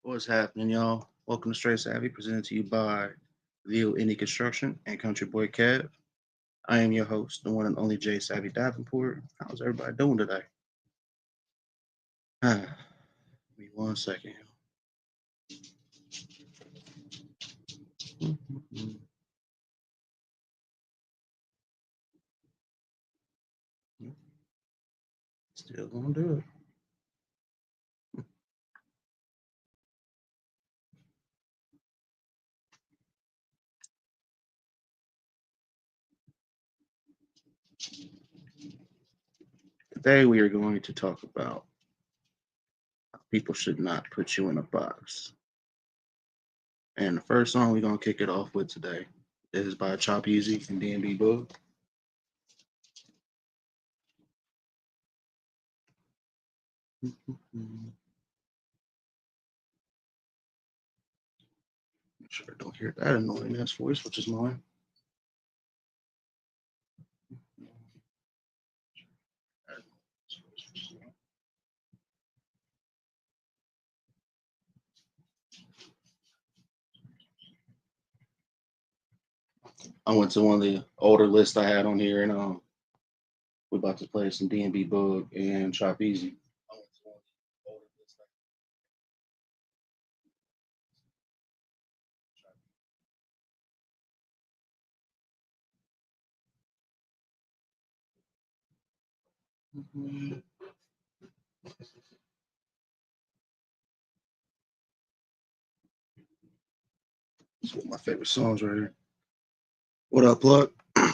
What's happening, y'all? Welcome to Straight Savvy, presented to you by View Indie Construction and Country Boy Kev. I am your host, the one and only J Savvy Davenport. How's everybody doing today? Give me 1 second. Still gonna do it. Today we are going to talk about how people should not put you in a box. And the first song we're gonna kick it off with today is by Chop Easy and DMB Boog. Make sure I don't hear that annoying ass voice, which is mine. I went to one of the older lists I had on here, and we're about to play some DMB Boog and Chop Easy. It's one of my favorite songs right here. What up, Plug? Turn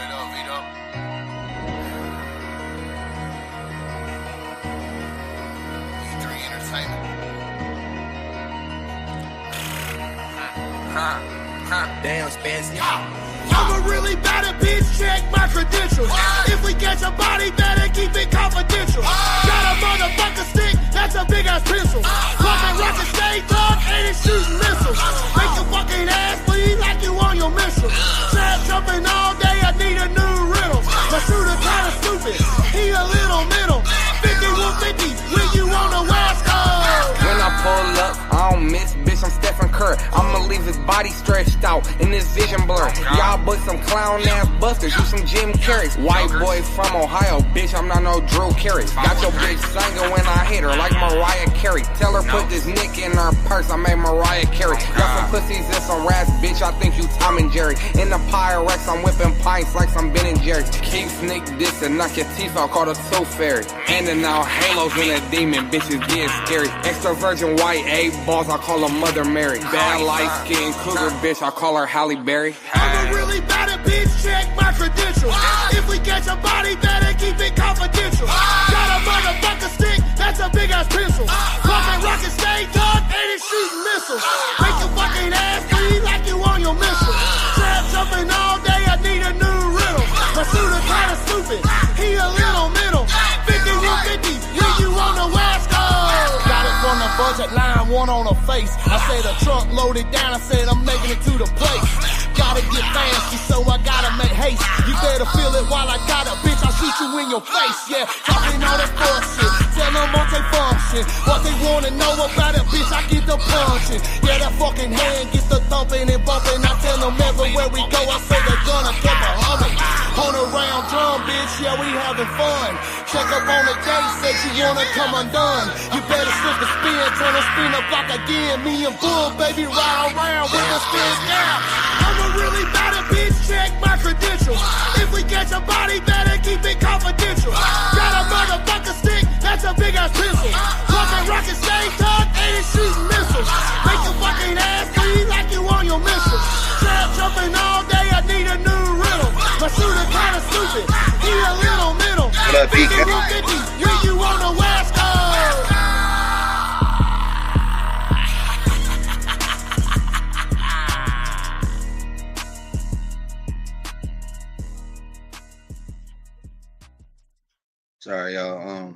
it up, Vito. E3 Entertainment. Damn, Spence. I'm a really bad bitch, check my credentials. If we catch a body, better keep it confidential. Got a motherfucker stick, that's a big ass pencil. Fucking rocket stay thug, and it's shooting missiles. Make your fucking ass bleed like you on your mission. Trap jumping all day, I need a new riddle. My shooter kinda stupid, he a little middle. 5150, when you on the West Coast. When I pull up, I don't miss, bitch, I'm Stephen Curry. I'ma leave his body stretched out and his vision blurred. Y'all boys some clown ass busters, you some Jim Carreys. White boy from Ohio, bitch, I'm not no Drew Carey. Got your bitch singing when I hit her like Mariah Carey. Tell her put this nick in her purse, I made Mariah Carey. Got some pussies and some rats, bitch, I think you Tom and Jerry. In the Pyrex, I'm whipping pints like some Ben and Jerry's. Keep sneak this and knock your teeth out, call the Tooth Fairy. Handing out halos in a demon, bitches getting scary. Extra virgin white, 8 balls, I call her Mother Mary. Bad light skin cougar, bitch, I call her Halle Berry. I'm a really bad bitch, check my credentials. If we catch a body, better keep it confidential. Got a motherfucker stick, that's a big ass pencil. Fucking rocket stay thug, and it's shooting missiles. Make your fucking ass bleed like you on your mission. Trap jumping all day, I need a new riddle. My shooter kinda stupid, he a little middle. 5150, when you on the West Coast. Got it from the budget line, one on her face. I say the truck loaded down, I said I'm making it to the place. Gotta get fancy, so I gotta make haste. You better feel it while I got it, bitch, I'll shoot you in your face, yeah. Talking all that bullshit, tell them multi-function. What they wanna know about it, bitch, I get the punching. Yeah, that fucking hand gets the thumping and bumping. I tell them everywhere we go, I say they're gonna keep a humming. On a round drum, bitch, yeah, we having fun. Check up on the gate, said you wanna come undone. You better slip the spin, turn the spin up like again. Me and Bull, baby, ride around with the spin down. I'm a really bad bitch, check my credentials. If we catch a body, better keep it confidential. Got a motherfucker stick, that's a big ass pencil. Fucking rocket stay thug, and it's shooting missiles. Make your fucking ass bleed like you on your mission. Trap jumping all day, I need a new riddle. My shooter kinda stupid, he a little middle. 5150, when you on the West Coast. Sorry, y'all.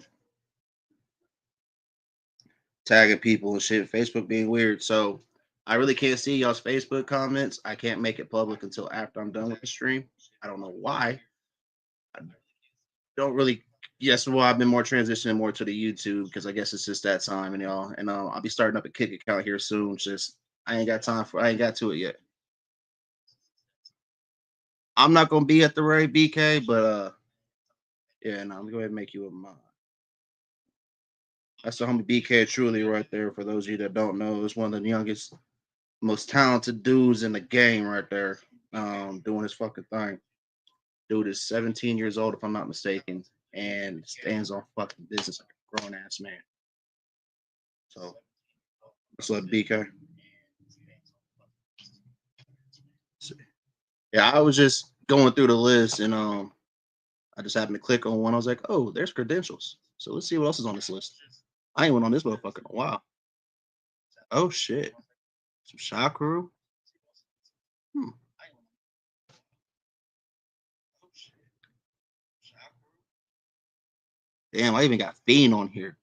Tagging people and shit. Facebook being weird. So I really can't see y'all's Facebook comments. I can't make it public until after I'm done with the stream. I don't know why. I don't really. Yes, well, I've been more transitioning more to the YouTube because I guess it's just that time, and y'all. And I'll be starting up a Kick account here soon. Just I ain't got time for. I ain't got to it yet. I'm not gonna be at the Ray BK, but yeah, no, I'm gonna go ahead and make you a mod. That's the homie BK truly right there. For those of you that don't know, it's one of the youngest, most talented dudes in the game right there, doing his fucking thing. Dude is 17 years old, if I'm not mistaken, and stands on fucking business like a grown ass man. So, what's up, BK? Yeah, I was just going through the list, and I just happened to click on one. I was like, oh, there's credentials. So let's see what else is on this list. I ain't went on this motherfucker in a while. Oh shit, some Shakuru. Hmm. Damn, I even got Fiend on here.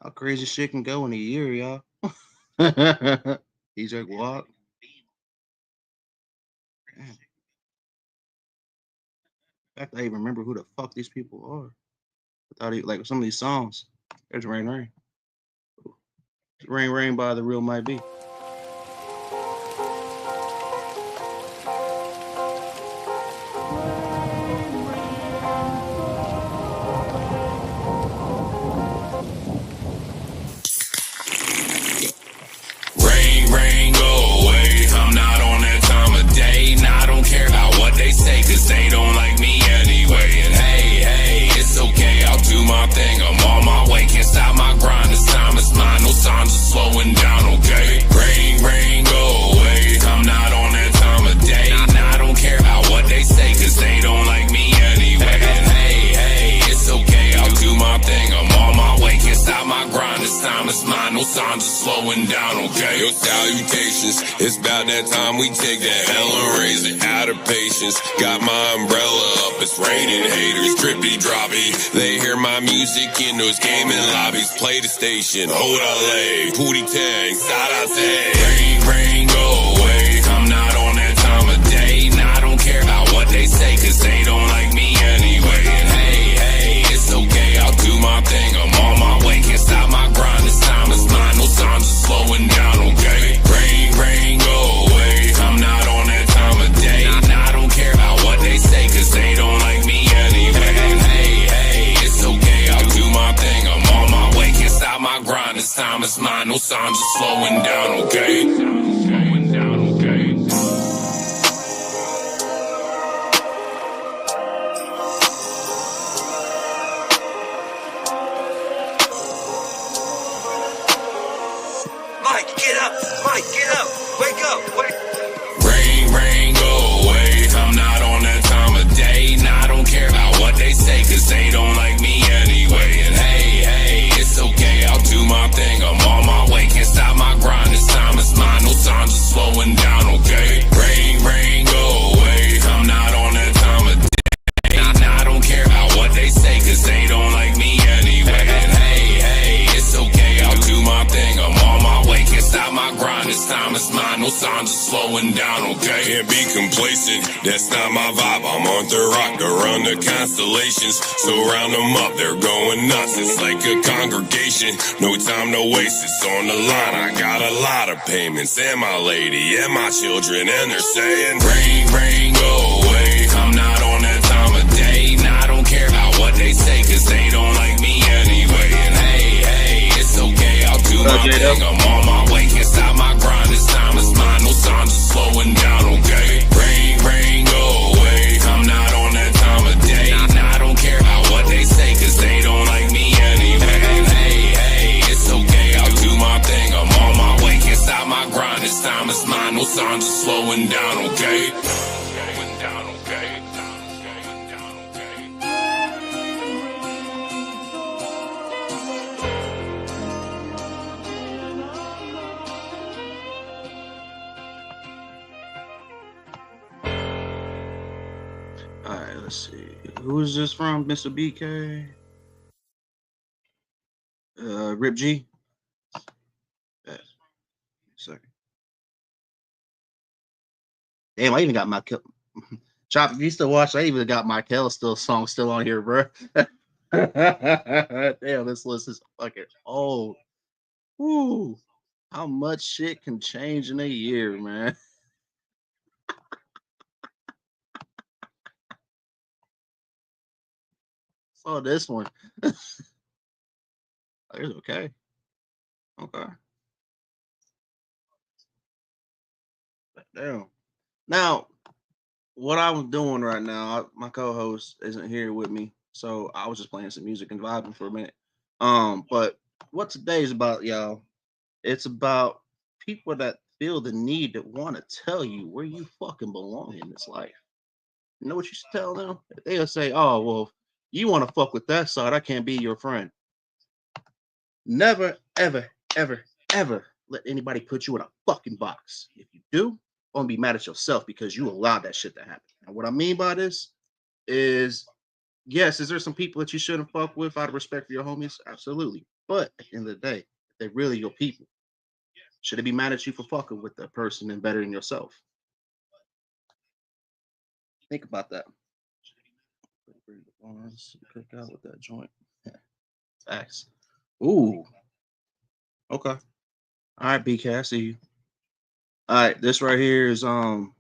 How crazy shit can go in a year, y'all. He's like, what? Damn. In fact, I even remember who the fuck these people are. I thought he like some of these songs. There's Rain Rain. Rain Rain by The Real Might Be. Rain, rain, go away. I'm not on that time of day. Nah, I don't care about what they say, cause they don't like me anyway. And hey, it's okay, I'll do my thing. I'm on my way, can't stop my grind. This time is mine, no signs of slowing down, okay? Rain, rain, go away. I'm not on that time of day. Nah, I don't care about what they say, cause they don't like me anyway. And hey, it's okay, I'll do my thing. I'm on my way, can't stop my grind. This time is mine, no signs of slowing down, okay? Your salutations, it's about that time we take that hell and raise it out of patience. Got my umbrella up, it's raining haters, drippy droppy. They hear my music in those gaming lobbies. Play the station, hold LA, Pootie Tang, Sarate. Rain, rain, go away. I'm not on that time of day. Nah, I don't care about what they say, cause they don't like me anyway. And hey, it's okay, I'll do my thing. I'm on my way, can't stop my grind. This time is mine, no signs of slowing down, okay? Rain, rain, go away. I'm not on that time of day. Nah, I don't care about what they say, cause they don't like me anyway. And hey, it's okay, I'll do my thing. I'm on my way, can't stop my grind. This time is mine, no signs of slowing down, okay? Slowing down, okay? Mike, get up! Mike, get up! Wake up! Wake Rain, rain, go away. I'm not on that time of day. Nah, I don't care about what they say, cause they don't like me anyway. And hey, it's okay, I'll do my thing. I'm on my way, can't stop my grind. This time is mine, no signs of slowing down, okay? Rain, rain, go away. I'm not on that time of day. Nah, I don't care about what they say, cause they don't like me anyway. And hey, it's okay, I'll do my thing. I'm on my way, can't stop my grind. This time is mine, no signs of slowing down, okay? Can't be complacent, that's not my vibe. I'm on the rock to run the constellations. So round them up, they're going nuts. It's like a congregation, no time to waste. It's on the line, I got a lot of payments. And my lady, and my children, and they're saying, rain, rain, go away. I'm not on that time of day. Nah, I don't care about what they say, cause they don't like me anyway. And hey, it's okay, I'll do my thing. I'm on my way, can't stop my grind. This time is mine, no signs of slowing down, okay? Rain, rain, go away. I'm not on that time of day. Nah, I don't care about what they say, cause they don't like me anyway. And hey, it's okay, I'll do my thing. I'm on my way, can't stop my grind. This time is mine, no signs of slowing down, okay? Slowing down, okay? All right, let's see. Who is this from, Mr. BK? Rip G. Second. Damn, I even got my Chop. If you still watch, I even got my Kel song still on here, bro. Damn, this list is fucking old. Woo. How much shit can change in a year, man? Saw this one. It's okay. Okay. Damn. Now, what I'm doing right now, my co-host isn't here with me, so I was just playing some music and vibing for a minute. But what today is about, y'all? It's about people that feel the need to want to tell you where you fucking belong in this life. You know what you should tell them? They'll say, "Oh, well, you want to fuck with that side, I can't be your friend." Never, ever, ever, ever let anybody put you in a fucking box. If you do, gonna be mad at yourself because you allowed that shit to happen. And what I mean by this is, yes, is there some people that you shouldn't fuck with out of respect for your homies? Absolutely. But at the end of the day, if they're really your people, should they be mad at you for fucking with that person and bettering yourself? Think about that. Cook out with that joint. Facts. Ooh. Okay. All right, BK, I see you. All right, this right here is from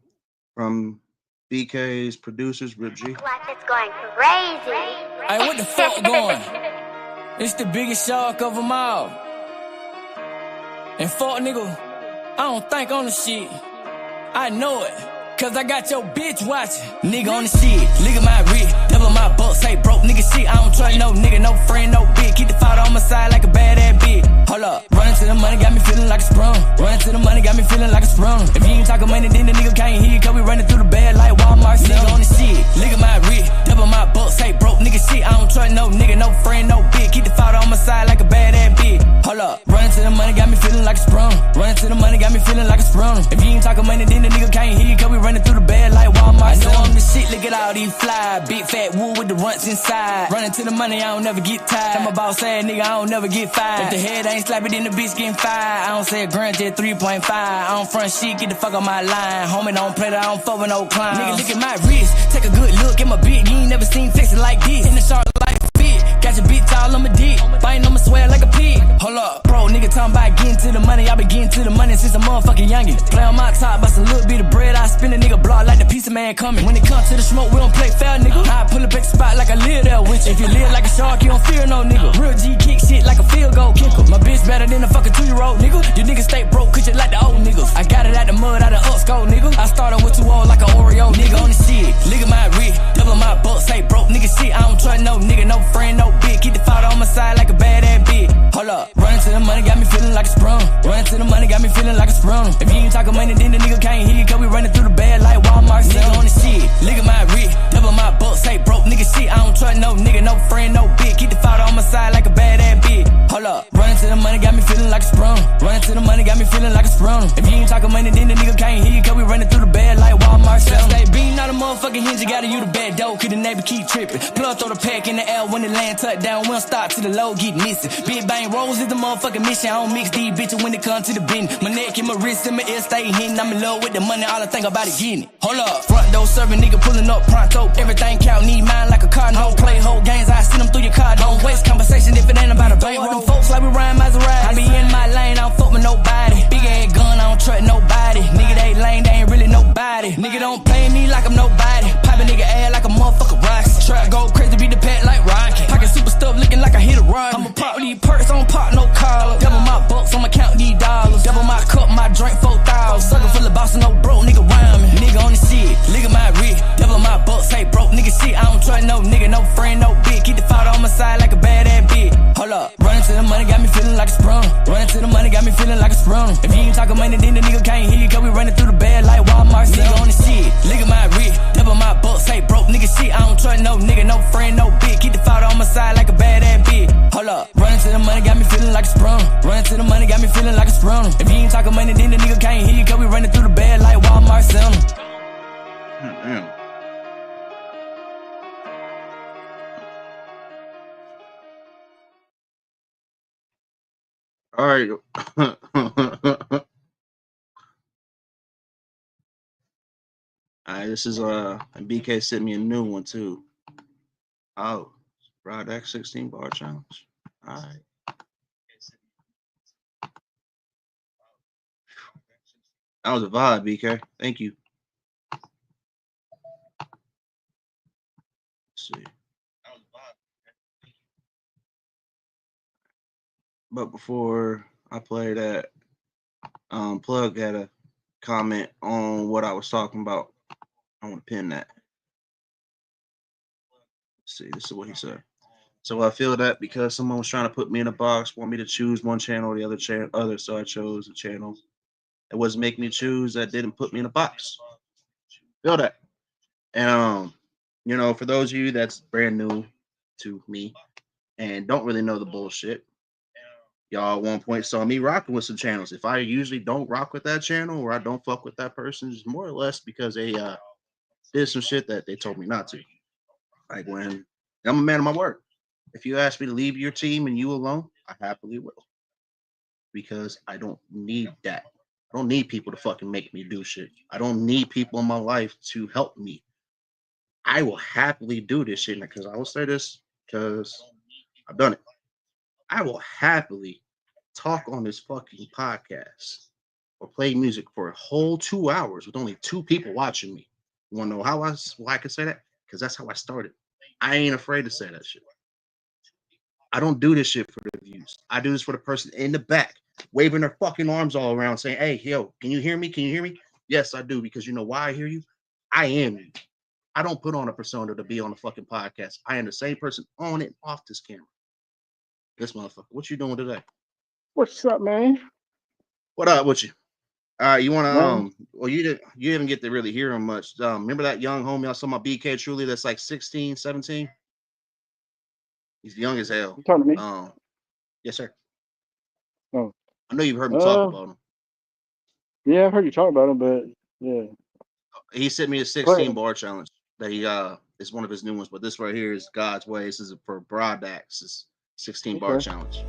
BK's producers, Rip G. It's going crazy. Hey, what the fuck going? It's the biggest shark of them all. And fuck nigga, I don't think on the shit. I know it, cause I got your bitch watching. Nigga on the shit, look at my wrist, double my buck, say broke nigga shit. I don't trust no nigga, no friend, no bitch. Keep the father on my side like a bad ass bitch. Hold up, running to the money got me feeling like a sprung. Running to the money got me feeling like a sprung. If you ain't talking money, then the nigga can't hear you, cause we running through the bed like Walmart. Nigga on the shit, look at my wrist, double my buck, say broke nigga shit. I don't trust no nigga, no friend, no bitch. Keep the father on my side like a bad ass bitch. Hold up, running to the money got me feeling like a sprung. Running to the money got me feeling like a sprung. If you ain't talking money, then the nigga can't hear you, cause we running through the bed like Walmart. I know I'm the shit, look at all these fly. Big fat wool with the runts inside. Running to the money, I don't never get tired. Tell my boss ass nigga, I don't never get fired. If the head ain't slapping, then the bitch getting fired. I don't say a grand, just 3.5. I don't front shit, get the fuck on my line. Homie don't play that, I don't fuck with no clowns. Nigga, look at my wrist, take a good look at my bitch. You ain't never seen flexing like this. In the shark like fit, got your bitch all on my dick. Biting on my swear like a pig. Hold up, bro, nigga talking about getting to the money. I been getting to the money since a motherfucking youngin'. Play on my top, bust a little bit of bread. I spin a nigga block like the pizza man coming. When it comes to the smoke, we don't play fair, nigga. I pull up at the spot like I live there with you. If you live like a shark, you don't fear no nigga. Real G kick shit like a field goal kicker. My bitch better than a fucking 2-year-old, nigga. You niggas stay broke, cause you like the old niggas. I got it out the mud, out the upscore, nigga. I started with 2 old like an Oreo, nigga on the shit. Look at my wrist, double my buck, say broke nigga shit. I don't trust no nigga, no friend, no bitch. Keep the father on my side like a bad ass bitch. Hold up, running to the money got me feeling like a sprung. Running to the money got me feeling like a sprung. If you ain't talking money, then the nigga can't hear you, cause we running through the bed like Walmart. Nigga on the shit, look at my wrist, double my buck, say broke nigga shit. I don't trust no nigga, no friend, no bitch. Keep the father on my side like a bad ass bitch. Hold up, running to the money got me feeling like a sprung. Running to the money got me feeling like a sprung. If you ain't talking money, then the nigga can't hear you, cause we running through the bed like Walmart. Stay bean out a motherfucking hinge, you gotta use the bad dough, cause the neighbor keep tripping. Plug throw the pack in the air when the land touch down. We don't stop till the load get missing. Big bang rolls is the motherfucking mission. I don't mix these bitches when it comes to the business. My neck and my wrist and my ear stay hitting. I'm in love with the money, all I think about is getting it. Hold up, front door serving nigga pulling up pronto. Everything count, need mine like a car. No play whole games, I send them through your car. Don't waste conversation if it ain't about a bankroll. Them folks like we ride Maserati. I be in my lane, I don't fuck with nobody. Big ass gun, I don't trust nobody. Nigga they lane, they ain't really nobody. Nigga don't play me like I'm nobody. Pop a nigga ass like a motherfucker rocket. Trap go crazy, beat the pet like Rocky. Pocket super stuff looking like I hit a rock. I'ma pop these perks, I don't pop no collar. Double my bucks, I'ma count these dollars. Double my cup, my drink 4,000. Sucker full of boss and no broke nigga rhyme me. Nigga on the shit, look at my wrist. Double my bucks, say broke nigga shit. I don't trust no nigga, no friend, no bitch. Keep the father on my side like a bad ass bitch. Hold up, running to the money got me feeling like a sprung. Running to the money got me feeling like a sprung. If you ain't talking money, then the nigga can't hear you, cause we running through the bed like Walmart. Nigga on the shit, look at my wrist. Double my bucks, say broke nigga shit. I don't trust no nigga, no friend, no bitch. Keep the father on my side like a bad ass bitch. Hold up, running to the money got me feeling like a sprung. Running to the money got me feeling like a sprung. If you ain't talking money, then the nigga can't hear you, cause we running through the bed like Walmart. Damn. All right. this is and BK sent me a new one too. Oh, Broad X 16 bar challenge. All right. That was a vibe, BK. Thank you. Let's see. But before I play that, Plug had a comment on what I was talking about. I want to pin that. Let's see, this is what he said. So I feel that because someone was trying to put me in a box, want me to choose one channel or the other, so I chose a channel. It wasn't making me choose. That didn't put me in a box. Feel that. And you know, for those of you that's brand new to me and don't really know the bullshit, y'all at one point saw me rocking with some channels. If I usually don't rock with that channel or I don't fuck with that person, it's more or less because they did some shit that they told me not to. Like when I'm a man of my word. If you ask me to leave your team and you alone, I happily will. Because I don't need that. I don't need people to fucking make me do shit. I don't need people in my life to help me. I will happily do this shit because I will say this because I've done it. I will happily talk on this fucking podcast or play music for a whole 2 hours with only 2 people watching me. You want to know why I can say that? Because that's how I started. I ain't afraid to say that shit. I don't do this shit for the views. I do this for the person in the back, waving their fucking arms all around, saying, "Hey, yo, can you hear me? Can you hear me?" Yes, I do, because you know why I hear you? I am you. I don't put on a persona to be on a fucking podcast. I am the same person on and off this camera. This motherfucker. What you doing today? What's up, man? What up with you? You wanna Man. well you didn't get to really hear him much. Remember that young homie I saw my BK Truly that's like 16, 17? He's young as hell. You talking to me? Yes, sir. Oh. I know you've heard me talk about him. Yeah, I've heard you talk about him, but yeah. He sent me a 16 bar challenge that he is one of his new ones, but this right here is God's Way. This is for Broad Axe's 16 bar challenge.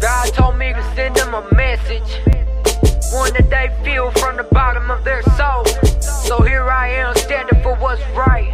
God told me to send them a message, one that they feel from the bottom of their soul. So here I am standing for what's right.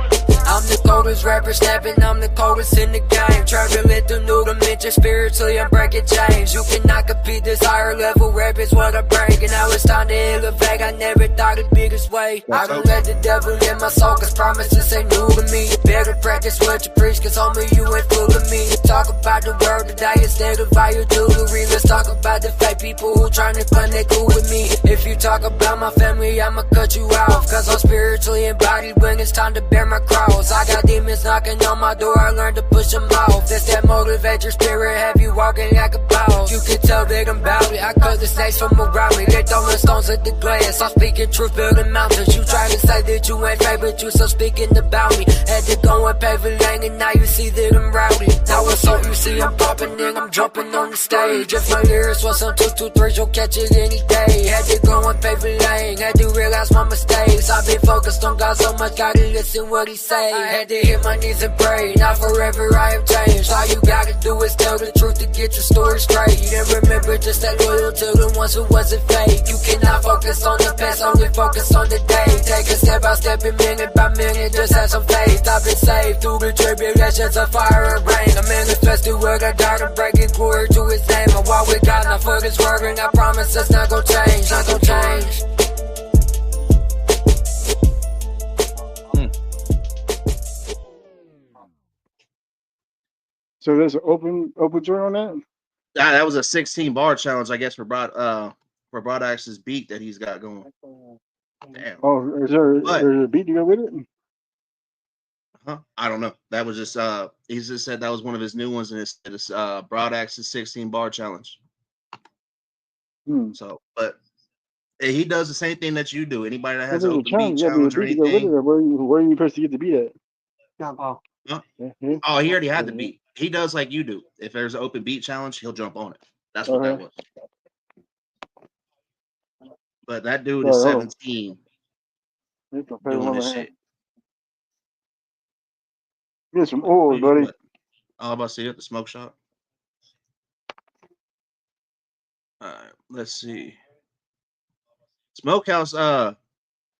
I'm the coldest rapper snapping, I'm the coldest in the game. Traveling through new dimensions, spiritually I'm breaking chains. You cannot compete, this higher level rap is what I bring. And now it's time to elevate, I never thought the biggest way. I don't let the devil in my soul, cause promises ain't new to me. You better practice what you preach, cause homie you ain't fooling me. You talk about the world today instead of how you jewelry. Let's talk about the fake people who trying to connect cool with me. If you talk about my family, I'ma cut you off, cause I'm spiritually embodied when it's time to bear my cross. I got demons knocking on my door, I learned to push them off. That's that motivate your spirit, have you walking like a boss. You can tell that I'm bout it, I cut the snakes from around me. They throwing stones at the glass, I'm speaking truth, building mountains. You try to say that you ain't favorite, you so speaking about me. Had to go and pave a lane and now you see that I'm rowdy. Now it's all you see, I'm popping and I'm jumping on the stage. If my lyrics was some 2, 2, 3, you'll catch it any day. Had to go and pave a lane, had to realize my mistakes. I've been focused on God so much, gotta listen what he say. I had to hit my knees and pray, not forever I have changed. All you gotta do is tell the truth to get your story straight. And remember to stay loyal to the ones who wasn't fake. You cannot focus on the past, only focus on the day. Take it step by step and minute by minute, just have some faith. I've been saved through the tribulations of fire and rain. I manifest the word I got to break it, glory to his name. I walk with God, not for his word, and I promise it's not gonna change, not gonna change. So there's an open joint on that? That was a 16 bar challenge, I guess, for Broad Axe's beat that he's got going. Damn. Oh, is there a beat to go with it? Huh? I don't know. That was just he just said that was one of his new ones, and it's Broad Axe's 16 bar challenge. So, but he does the same thing that you do. Anybody that has an open beat challenge or anything. Where are you supposed to get the beat at? Huh? Oh, he already had the beat. He does like you do. If there's an open beat challenge, he'll jump on it. That's what that was. But that dude is 17 doing this shit. Get some oil, buddy. I'm about to see it, the smoke shop. All right, let's see. Smokehouse,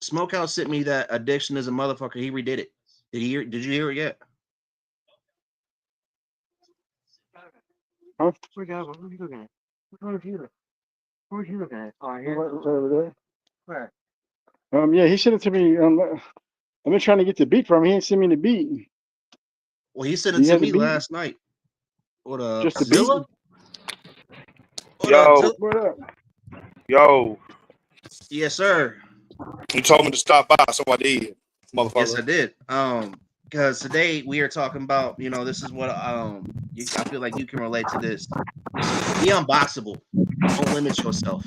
Smokehouse sent me that Addiction is a Motherfucker. He redid it. Did you hear it yet? Huh? What are you looking at? What are you looking at? Oh, here. Right over there. Where? Yeah, he sent it to me. I've been trying to get the beat from him. He ain't sent me the beat. Well, he sent Do it you to have the me beat? last night. What up, Just the Zilla? beat? What up, Zilla? What up? Yo, Yes, sir. you told me to stop by, so I did, motherfucker. Yes, I did. Because today we are talking about, this is what I feel like you can relate to this. Be unboxable. Don't limit yourself.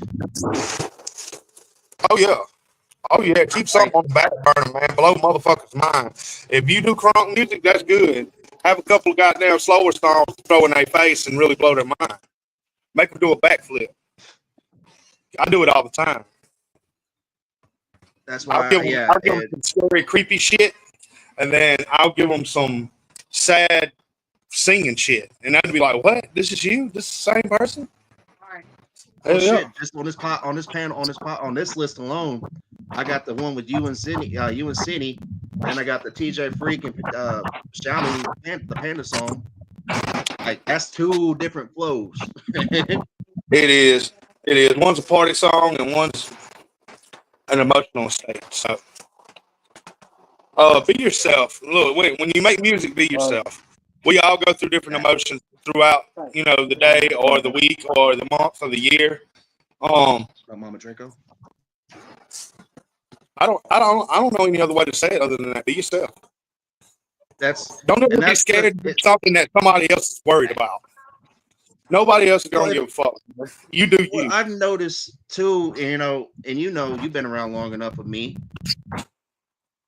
Oh yeah. Keep something on the back burner, man. Blow motherfuckers' mind. If you do crunk music, that's good. Have a couple of goddamn slower songs to throw in their face and really blow their mind. Make them do a backflip. I do it all the time. That's why, I'll give them some scary, creepy shit, and then I'll give them some sad singing shit, and that'd be like, "What? This is you? This is the same person?" Oh shit! Just on this list alone, I got the one with you and Cindy, and I got the TJ Freak and shouting the Panda song. Like that's two different flows. It is. One's a party song and one's an emotional state. So, be yourself. Look, when you make music, be yourself. We all go through different emotions throughout, the day or the week or the month or the year. Mama Draco. I don't know any other way to say it other than that. Be yourself. Don't ever be scared to do something that somebody else is worried about. Nobody else is gonna give a fuck. You do you. I've noticed too, and you've been around long enough with me.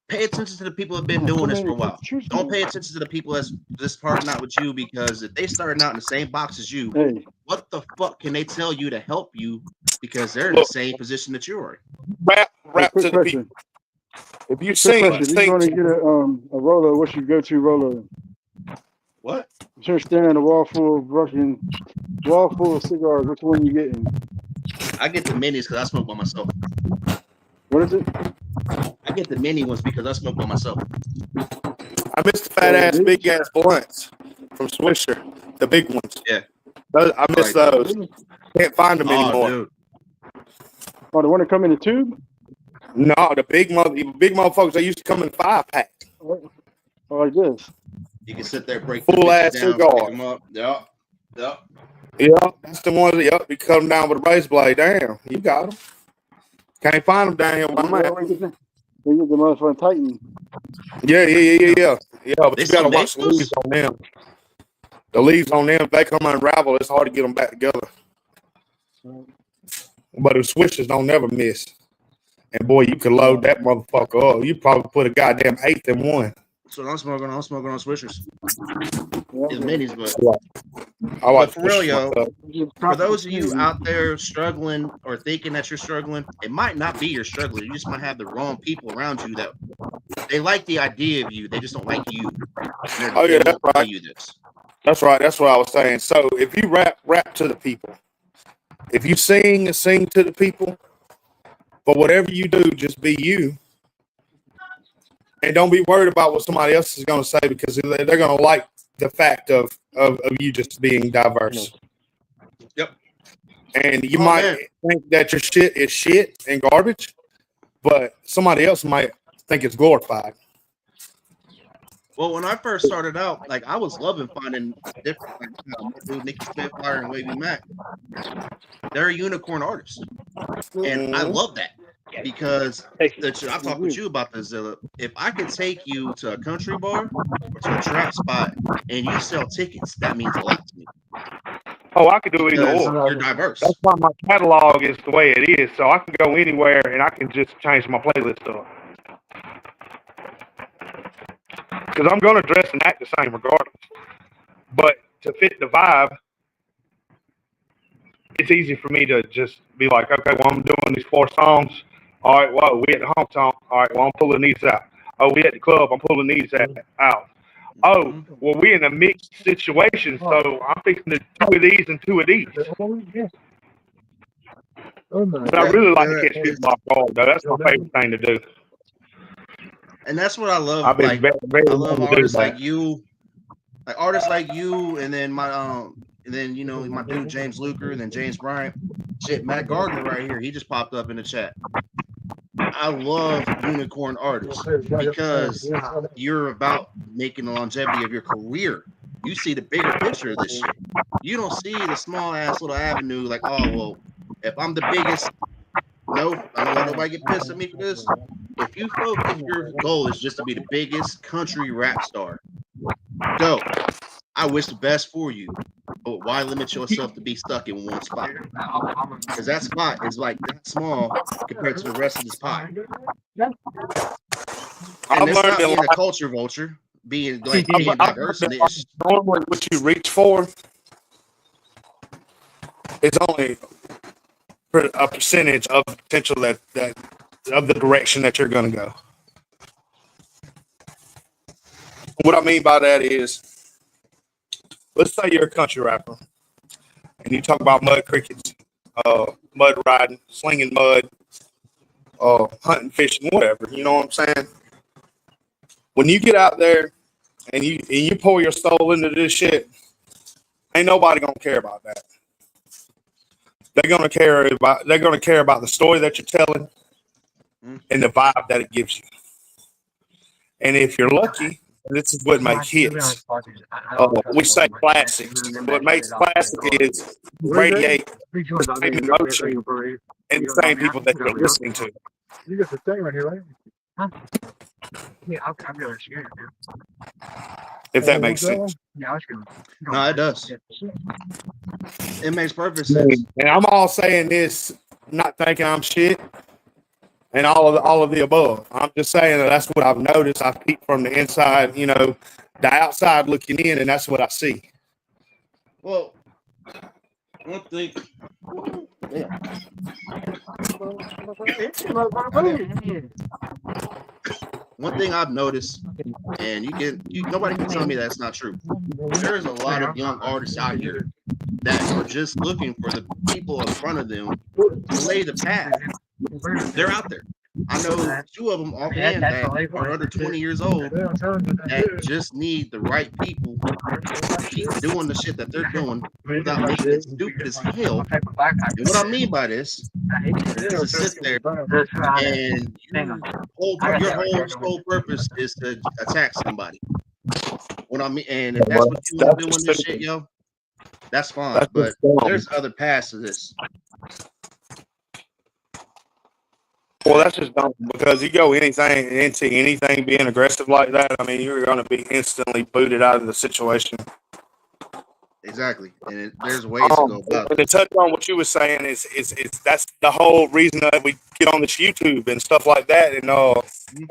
Pay attention to the people who have been doing this for a while. Don't pay attention to the people that's this part not with you, because if they starting out in the same box as you, what the fuck can they tell you to help you? Because they're in the same position that you are. Rap to the people. If you sing, if you're going to get a roller, what's your go-to roller? What? You're standing a wall full of cigars. Which one you getting? I get the minis because I smoke by myself. What is it? I get the mini ones because I smoke by myself. I miss the fat ass, big ass blunts from Swisher, the big ones. Yeah, I miss those. Can't find them anymore. Dude. Oh, the one that come in the tube? No, the big motherfuckers. They used to come in 5-pack. Oh, like this. You can sit there, break full ass down, cigar. them up. Yep. Yeah, that's the ones that you come down with a razor blade. Damn, you got them. Can't find them down here where I'm at. They get the motherfucking Titan. Yeah. But you gotta watch the leaves on them. The leaves on them, if they come unravel, it's hard to get them back together. But the switches don't never miss. And boy, you could load that motherfucker up. You probably put a goddamn 8th in one. So I'm smoking on swishers. It's minis, but for real, yo. For those of you out there struggling or thinking that you're struggling, it might not be you're struggling. You just might have the wrong people around you that they like the idea of you. They just don't like you. Oh yeah, that's right. That's right. That's what I was saying. So if you rap to the people. If you sing to the people. But whatever you do, just be you. And don't be worried about what somebody else is going to say, because they're going to like the fact of you just being diverse. Yep. And you might think that your shit is shit and garbage, but somebody else might think it's glorified. Well, when I first started out, like I was loving finding different, Nicky Spitfire and Wavy Mac. They're unicorn artists, and I love that because I've talked with you about this, Zilla. If I could take you to a country bar or to a trap spot and you sell tickets, that means a lot to me. Oh, I could do it either or. You're diverse. That's why my catalog is the way it is, so I can go anywhere and I can just change my playlist up. Because I'm going to dress and act the same regardless. But to fit the vibe, it's easy for me to just be like, okay, well, I'm doing these 4 songs. All right, well, we at the hometown. All right, well, I'm pulling these out. Oh, we at the club. I'm pulling these out. Oh, well, we in a mixed situation, so I'm fixing to 2 of these and 2 of these. But I really like to catch people off guard, though. That's my favorite thing to do. And that's what I love. I've been Like, very, very I love to do artists that. like you, and then and then you know my dude James Luker, and then James Bryant. Shit, Matt Gardner right here. He just popped up in the chat. I love unicorn artists because you're about making the longevity of your career. You see the bigger picture of this shit. You don't see the small ass little avenue like, oh well, if I'm the biggest, no, I don't let nobody get pissed at me for this. If your goal is just to be the biggest country rap star, dope. I wish the best for you. But why limit yourself to be stuck in one spot? Because that spot is like that small compared to the rest of this pie. And it's not being a culture vulture, being diverse in it. Normally, what you reach for is only a percentage of the potential that of the direction that you're going to go. What I mean by that is, let's say you're a country rapper and you talk about mud crickets, mud riding, slinging mud, hunting, fishing, whatever. You know what I'm saying? When you get out there and you pour your soul into this shit, ain't nobody gonna care about that. They're gonna care about the story that you're telling and the vibe that it gives you. And if you're lucky, this is what makes hits. We say classics. What makes classic is radiate the same emotion and the same people that you're listening to. You got the thing right here, right? Huh? Yeah, I'll be able to share it. If that makes sense. Yeah, I was going. No, it does. It makes perfect sense. And I'm all saying this, not thinking I'm shit, and all of the above. I'm just saying that's what I've noticed. I peek from the inside, you know, the outside looking in, and that's what I see. Well, one thing. Yeah. One thing I've noticed, and nobody can tell me that's not true. There's a lot of young artists out here that are just looking for the people in front of them to lay the path. They're out there. I know 2 of them offhand that are under 20 years old that just need the right people to keep doing the shit that they're doing without making it stupid as hell. And what I mean by this is to sit there and your whole sole purpose is to attack somebody. What I mean, and if that's what you want to do in this shit, yo, that's fine. But there's other paths to this. Well, that's just dumb because you go into anything being aggressive like that. I mean, you're going to be instantly booted out of the situation. Exactly, and there's ways to go about it. To touch on what you were saying is that's the whole reason that we get on this YouTube and stuff like that, and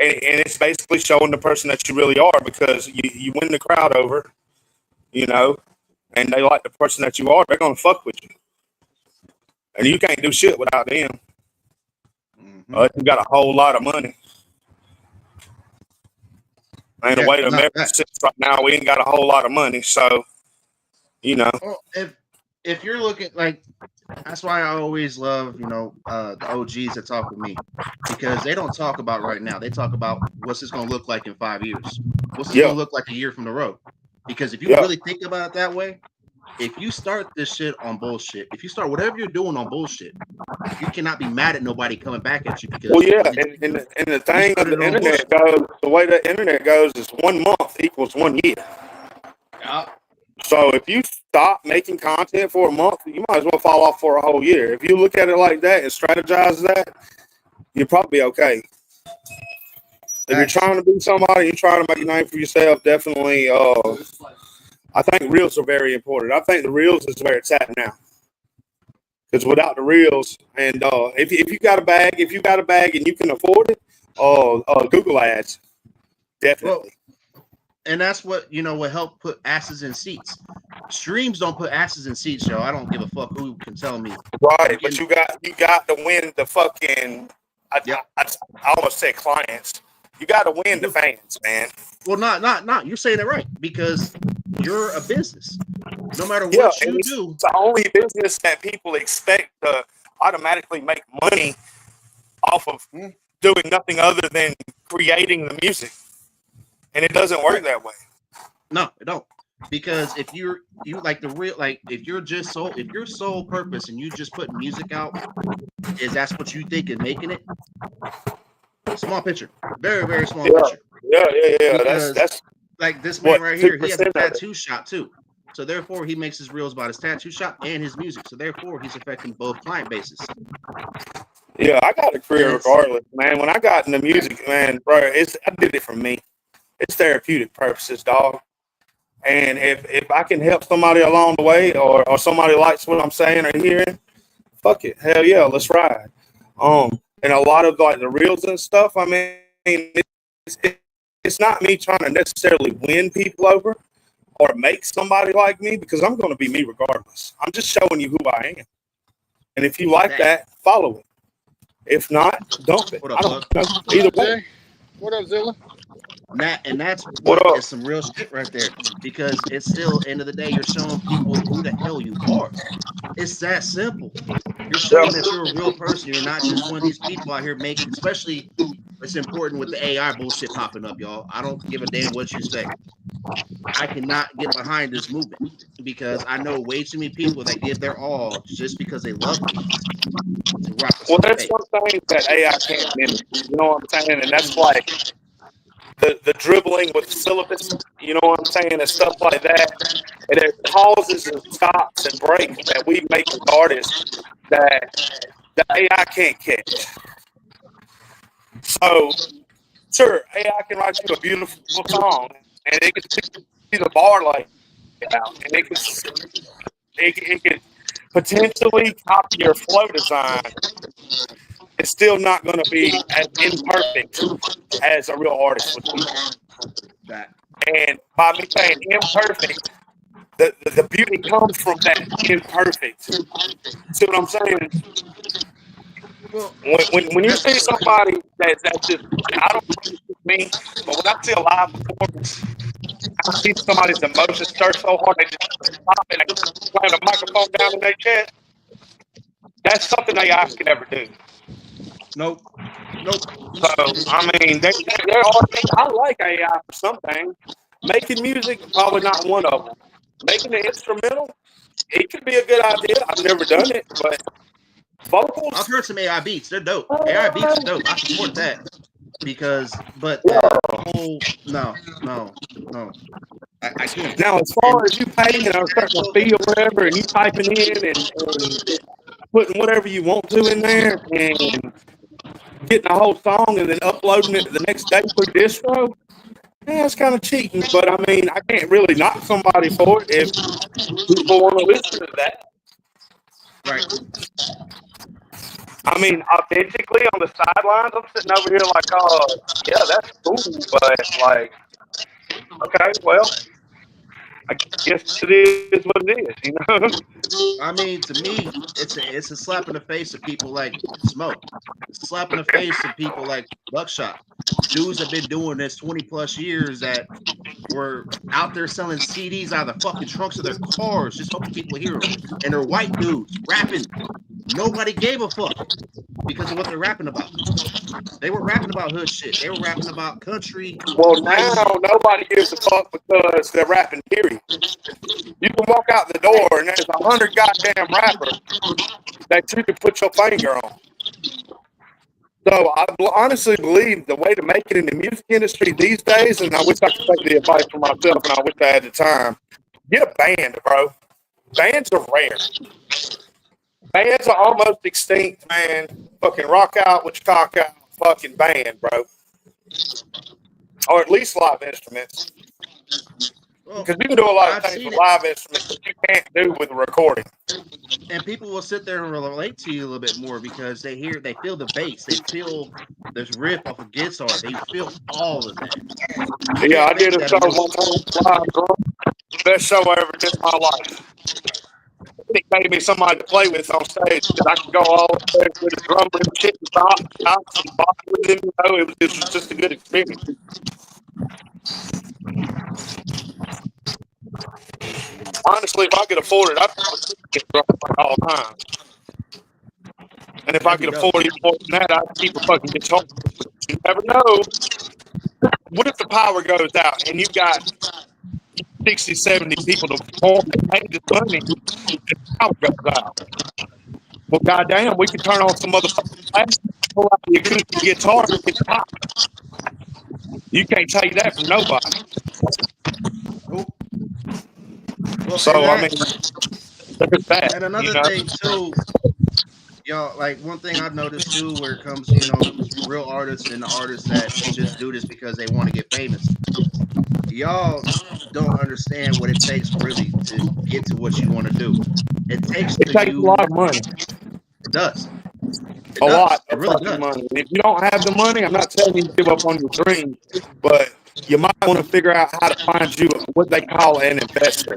it's basically showing the person that you really are because you win the crowd over, you know, and they like the person that you are. They're going to fuck with you, and you can't do shit without them. You got a whole lot of money. And the way the America sits right now, we ain't got a whole lot of money. So, you know. Well, if you're looking like, that's why I always love, you know, the OGs that talk with me because they don't talk about right now. They talk about what's this going to look like in 5 years. What's this going to look like a year from the road? Because if you really think about it that way, if you start this shit on bullshit, if you start whatever you're doing on bullshit, you cannot be mad at nobody coming back at you. Because and the thing of the internet goes, the way the internet goes is 1 month equals 1 year. Yeah. So if you stop making content for a month, you might as well fall off for a whole year. If you look at it like that and strategize that, you'll probably be okay. If you're trying to be somebody, you're trying to make a name for yourself, definitely I think reels are very important. I think the reels is where it's at now. Because without the reels, and if you got a bag, and you can afford it, Google ads, definitely. Well, and that's what what helped put asses in seats. Streams don't put asses in seats, yo. I don't give a fuck who can tell me. Right, but you got to win the fucking. I almost said clients. You got to win the fans, man. Well, not. You're saying it right because you're a business. No matter what you do, it's the only business that people expect automatically make money off of doing nothing other than creating the music, and it doesn't work that way. No, it don't. Because if you like the real, like if you're just if your sole purpose and you just put music out is that's what you think is making it, small picture, very, very small picture. Yeah. Because That's like this man right here, he has a 2% of it. tattoo shop too. So therefore, he makes his reels about his tattoo shop and his music. So therefore, he's affecting both client bases. Yeah, I got a career regardless, man. When I got into music, man, bro, I did it for me. It's therapeutic purposes, dog. And if I can help somebody along the way, or somebody likes what I'm saying or hearing, fuck it, hell yeah, let's ride. And a lot of like the reels and stuff, I mean, it's not me trying to necessarily win people over or make somebody like me, because I'm going to be me regardless. I'm just showing you who I am. And if you like that, follow it. If not, dump it. What up, I don't know. Either way. What up, Zilla? And that's what is some real shit right there, because it's still end of the day you're showing people who the hell you are. It's that simple. You're showing that you're a real person. You're not just one of these people out here making. Especially, it's important with the AI bullshit popping up, y'all. I don't give a damn what you say. I cannot get behind this movement because I know way too many people that give their all just because they love me. Well, there's some things that AI can't mimic. You know what I'm saying? And that's like the dribbling with syllabus, you know what I'm saying, and stuff like that. And it pauses and stops and breaks that we make as artists that the AI can't catch. So, sure, AI can write you a beautiful song, and it can see the bar like out, and it can potentially copy your flow design. It's still not going to be as imperfect as a real artist would be. And by me saying imperfect, the beauty comes from that imperfect. See what I'm saying? When you see somebody that's just, I don't know if it's me, but when I see a live performance, I see somebody's emotions stir so hard they just stop and they slam the microphone down in their chest. That's something AI can never do. Nope. So, I mean, there are things. I like AI for some things. Making music, probably not one of them. Making an instrumental, it could be a good idea. I've never done it, but vocals. I've heard some AI beats. They're dope. AI beats are dope. I support that because, but the whole no. I can't. Now, as far as you paying a certain fee or whatever, and you typing in and putting whatever you want to in there and getting a whole song and then uploading it the next day for distro, yeah, it's kind of cheating. But I mean, I can't really knock somebody for it if people want to listen to that. Right. I mean, authentically on the sidelines, I'm sitting over here like, oh, yeah, that's cool, but like, okay, well, I guess it is what it is, you know? I mean, to me, it's a slap in the face of people like Smoke. It's a slap in the face of people like Buckshot. Dudes have been doing this 20 plus years that were out there selling CDs out of the fucking trunks of their cars, just hoping people hear them. And they're white dudes rapping. Nobody gave a fuck because of what they're rapping about. They were rapping about hood shit. They were rapping about country. Well, now nobody gives a fuck because they're rapping, period. You can walk out the door and there's 100 goddamn rappers that you can put your finger on. So I honestly believe the way to make it in the music industry these days, and I wish I could take the advice for myself, and I wish I had the time, get a band, bro. Bands are rare. Bands are almost extinct, man. Fucking rock out with your cock out fucking band, bro. Or at least live instruments. Because you can do a lot of things with live instruments that you can't do with a recording. And people will sit there and relate to you a little bit more because they feel the bass, they feel this riff off a guitar, they feel all of that. Yeah, I did a show one time live. Best show I ever did in my life. It gave me somebody to play with on stage because I could go all there with the drummer and shit and chops and bop with him. You know, it was just a good experience. Honestly, if I could afford it, I'd get drunk all the time. And if I could afford it more than that, I'd keep a fucking guitar. You never know. What if the power goes out and you've got 60, 70 people to perform and pay this money and the power goes out? Well, goddamn, we could turn on some motherfucking lights, pull out the acoustic guitar and get pop. You can't take that from nobody. Well, So, I mean, look at that. And another you know? thing too, y'all, like one thing I've noticed too, where it comes, real artists and the artists that just do this because they want to get famous. Y'all don't understand what it takes really to get to what you want to do. It takes It takes a lot of money. It does. A lot It of really fucking does. money. And if you don't have the money, I'm not telling you to give up on your dream, but you might want to figure out how to find you what they call an investor.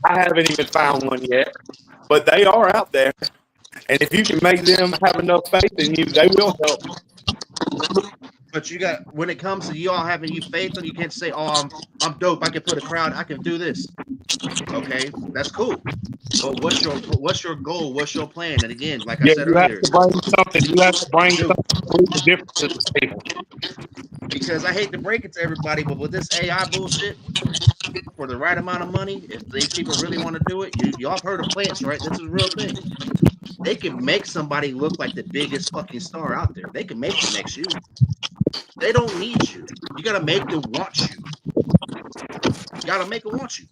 I haven't even found one yet, but they are out there. And if you can make them have enough faith in you, they will help you. But you got, when it comes to y'all having you faith, and you can't say, "Oh, I'm dope. I can put a crowd. I can do this." Okay, that's cool. But what's your goal? What's your plan? And again, like I said you earlier, have to bring something. You have to bring something different to the table. Because I hate to break it to everybody, but with this AI bullshit, for the right amount of money, if these people really want to do it, y'all have heard of plants, right? This is a real thing. They can make somebody look like the biggest fucking star out there. They can make the next you. They don't need you. You gotta make them want you. You gotta make them want you.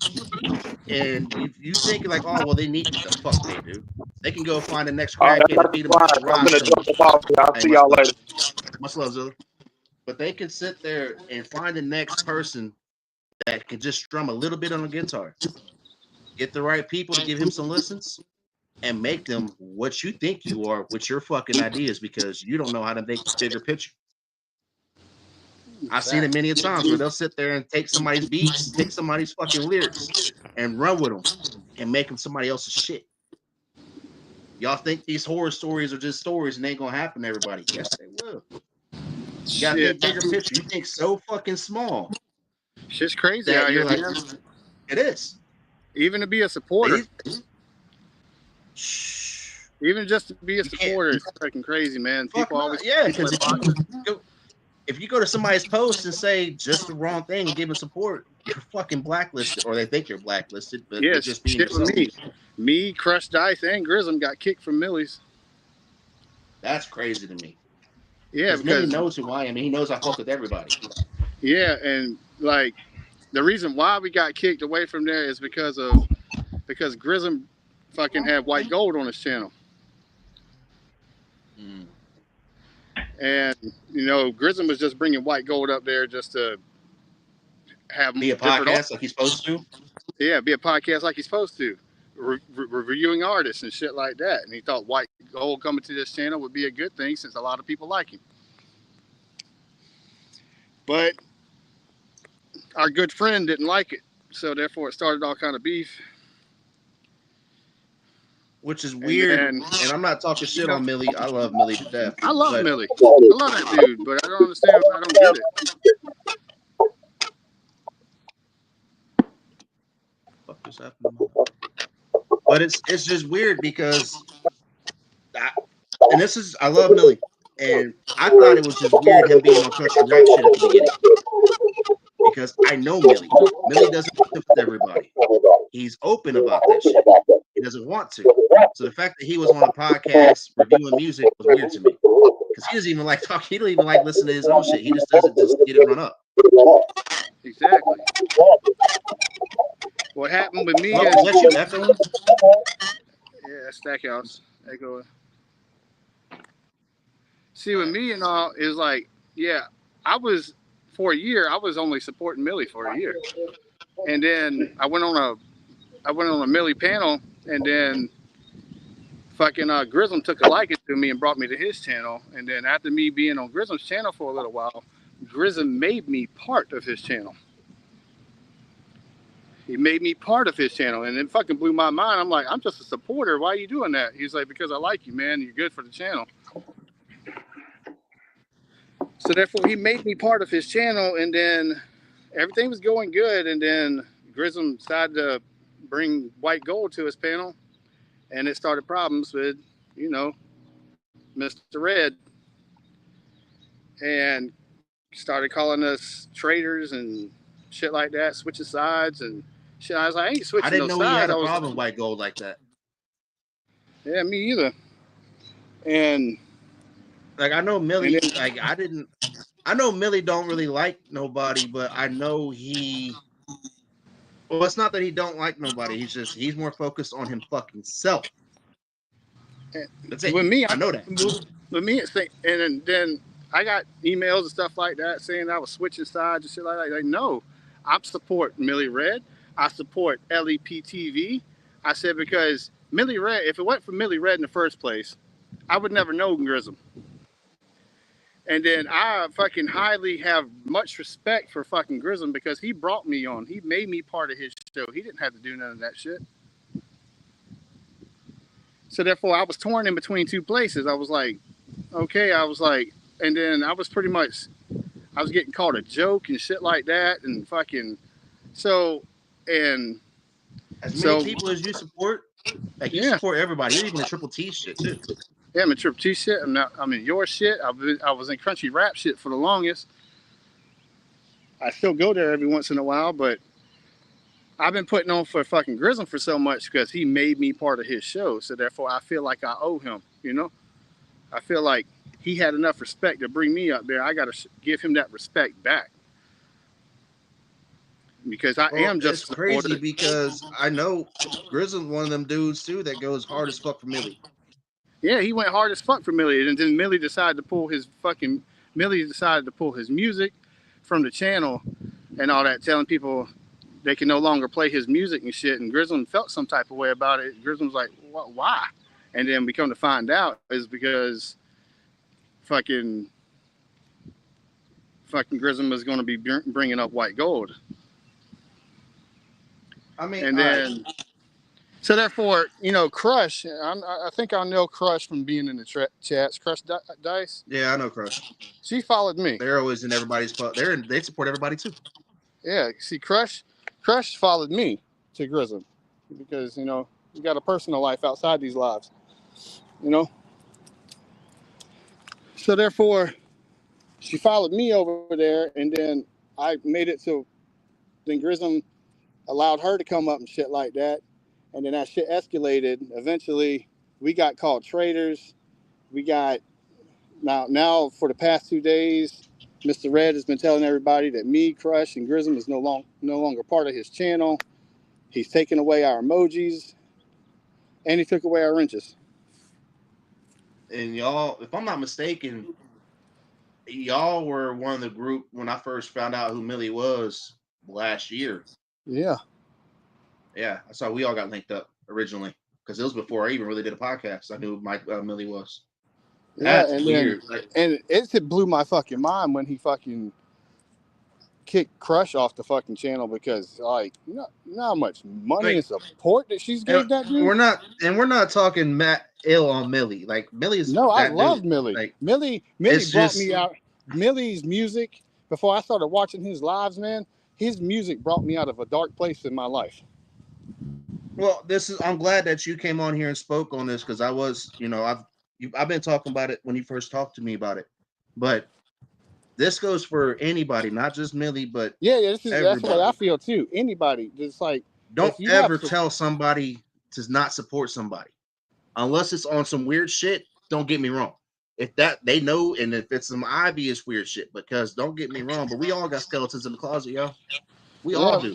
And if you think like, oh well, they need the fuck they do. They can go find the next crackhead and feed them a rock. I'm gonna jump off. I'll see y'all later. Much love, Zilla. But they can sit there and find the next person that can just strum a little bit on the guitar. Get the right people to give him some listens and make them what you think you are with your fucking ideas, because you don't know how to make the bigger picture. I've seen it many a times where they'll sit there and take somebody's beats, take somebody's fucking lyrics and run with them and make them somebody else's shit. Y'all think these horror stories are just stories and they ain't gonna happen to everybody? Yes, they will. You gotta think bigger picture. You think so fucking small. Shit's crazy out here, like, man. It is. Even to be a supporter. Even just to be a supporter is fucking crazy, man. People always because if you go to somebody's post and say just the wrong thing and give them support, you're fucking blacklisted, or they think you're blacklisted, but you're just being yourself. Me, Crush Dice, and Grism got kicked from Millie's. That's crazy to me. Yeah, because Millie knows who I am, and he knows I fuck with everybody. Yeah, and like the reason why we got kicked away from there is because Grism fucking had white gold on his channel. And Grism was just bringing white gold up there just to have be a podcast like he's supposed to. Yeah, be a podcast like he's supposed to, reviewing artists and shit like that. And he thought white gold coming to this channel would be a good thing since a lot of people like him. But our good friend didn't like it, so therefore it started all kind of beef. Which is weird, and I'm not talking shit on Millie. I love Millie to death. I love Millie. I love that dude, but I don't understand. I don't get it. Fuck this happened. But it's just weird because, I love Millie, and I thought it was just weird him being on country rap shit at the beginning, because I know Millie. Millie doesn't with everybody. He's open about that shit. He doesn't want to. So the fact that he was on a podcast reviewing music was weird to me, because he doesn't even like talk. He don't even like listen to his own shit. He just doesn't just get it run up. Exactly. What happened with me? Is that you echoing? Yeah, Stackhouse echoing. See, with me and all is like, yeah, for a year I was only supporting Millie for a year, and then I went on a Millie panel, and then fucking Grism took a liking to me and brought me to his channel. And then after me being on Grism's channel for a little while, Grism made me part of his channel. He made me part of his channel, and it fucking blew my mind. I'm like, I'm just a supporter. Why are you doing that? He's like, because I like you, man. You're good for the channel. So therefore, he made me part of his channel, and then everything was going good. And then Grism decided to bring white gold to his panel, and it started problems with, Mr. Red, and started calling us traitors and shit like that, switching sides and shit. I was like, I ain't switching I didn't no know he had sides. a I was problem with white gold like that. Yeah, me either. And like I know Millie, then, I know Millie don't really like nobody, but I know well, it's not that he don't like nobody. He's more focused on him fucking self. That's it. With me, I know that. With me, it's and then I got emails and stuff like that saying I was switching sides and shit like that. Like, no, I support Millie Red. I support LEPTV. I said because Millie Red, if it wasn't for Millie Red in the first place, I would never know Grism. And then I fucking highly have much respect for fucking Grism because he brought me on. He made me part of his show. He didn't have to do none of that shit. So therefore, I was torn in between two places. I was like, okay, and then I was pretty much, I was getting called a joke and shit like that, and fucking, and as many people as you support, like you support everybody. You're even a Triple T shit too. Yeah, I'm in Triple T shit. I'm in your shit. I was in Crunchy Rap shit for the longest. I still go there every once in a while, but I've been putting on for fucking Grism for so much because he made me part of his show. So therefore, I feel like I owe him. You know, I feel like he had enough respect to bring me up there. I got to give him that respect back because I am just it's crazy because I know Grism's one of them dudes too that goes hard as fuck for Millie. Yeah, he went hard as fuck for Millie, and then Millie decided to pull his music from the channel and all that, telling people they can no longer play his music and shit. And Grism felt some type of way about it. Grism's like, what? Why? And then we come to find out is because fucking Grism is going to be bringing up white gold. I mean, and then so therefore, you know, Crush. I think I know Crush from being in the chats. Crush Dice. Yeah, I know Crush. She followed me. They're always in everybody's. They support everybody too. Yeah, see, Crush followed me to Grism because you know you got a personal life outside these lives, you know. So therefore, she followed me over there, and then I made it so then Grism allowed her to come up and shit like that. And then that shit escalated. Eventually, we got called traitors. We got now for the past 2 days, Mr. Red has been telling everybody that me, Crush, and Grism is no longer part of his channel. He's taken away our emojis, and he took away our wrenches. And y'all, if I'm not mistaken, y'all were one of the group when I first found out who Millie was last year. Yeah. Yeah, I saw we all got linked up originally because it was before I even really did a podcast. I knew who Millie was. Yeah, That's weird. And it blew my fucking mind when he fucking kicked Crush off the fucking channel because, like, you know how much money and support that she's gave that dude. We're not talking ill on Millie. Like Millie is I love Millie. Like, Millie brought me out. Millie's music before I started watching his lives, man. His music brought me out of a dark place in my life. Well, I'm glad that you came on here and spoke on this because I was, you know, I've been talking about it when you first talked to me about it, but this goes for anybody, not just Millie, but that's the way I feel too. Anybody, just like don't ever tell somebody to not support somebody unless it's on some weird shit. Don't get me wrong. If that they know, and if it's some obvious weird shit, because don't get me wrong, but we all got skeletons in the closet, yo. We all do.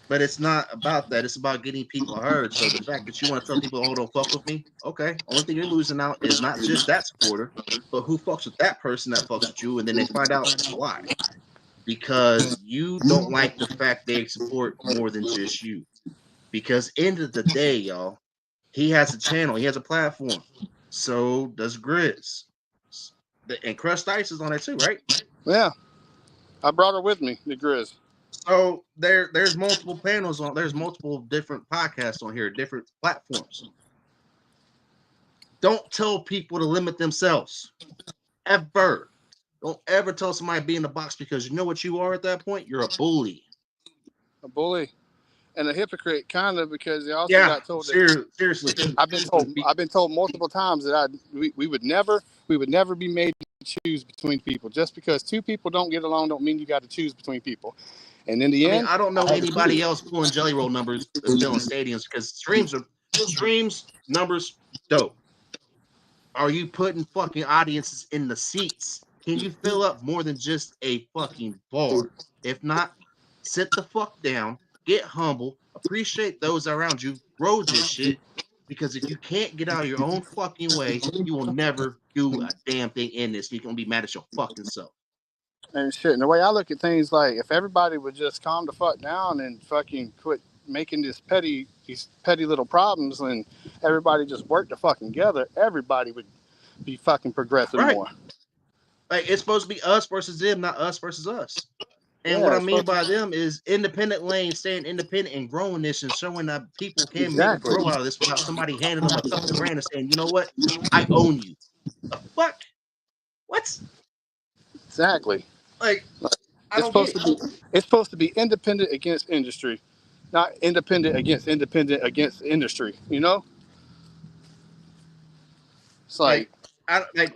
But it's not about that. It's about getting people heard. So the fact that you want to tell people, oh, don't fuck with me, okay. Only thing you're losing out is not just that supporter, but who fucks with that person that fucks with you, and then they find out why. Because you don't like the fact they support more than just you. Because end of the day, y'all, he has a channel, he has a platform. So does Grizz. And Crush Dice is on there too, right? Yeah. I brought her with me, the Grizz. So there's multiple panels on. There's multiple different podcasts on here, different platforms. Don't tell people to limit themselves, ever. Don't ever tell somebody to be in the box because you know what you are at that point. You're a bully. A bully. and a hypocrite, kind of, because they also got told that. Seriously, I've been told multiple times that we would never be made to choose between people. Just because two people don't get along, don't mean you got to choose between people. And in the end, I don't know anybody else pulling Jelly Roll numbers and filling stadiums because streams numbers dope. Are you putting fucking audiences in the seats? Can you fill up more than just a fucking bar? If not, sit the fuck down, get humble, appreciate those around you, grow this shit. Because if you can't get out of your own fucking way, you will never do a damn thing in this. You're gonna be mad at your fucking self. And shit. And the way I look at things, like, if everybody would just calm the fuck down and fucking quit making these petty little problems, and everybody just work the fucking together, everybody would be fucking progressing more. Like, it's supposed to be us versus them, not us versus us. And Yeah, what I mean by them is independent lanes, staying independent and growing this and showing that people can maybe grow out of this without somebody handing them a couple grand and saying, you know what, I own you. The fuck? What? Exactly. Like, I don't get it. It's supposed to be independent against industry, not independent against industry. You know? It's like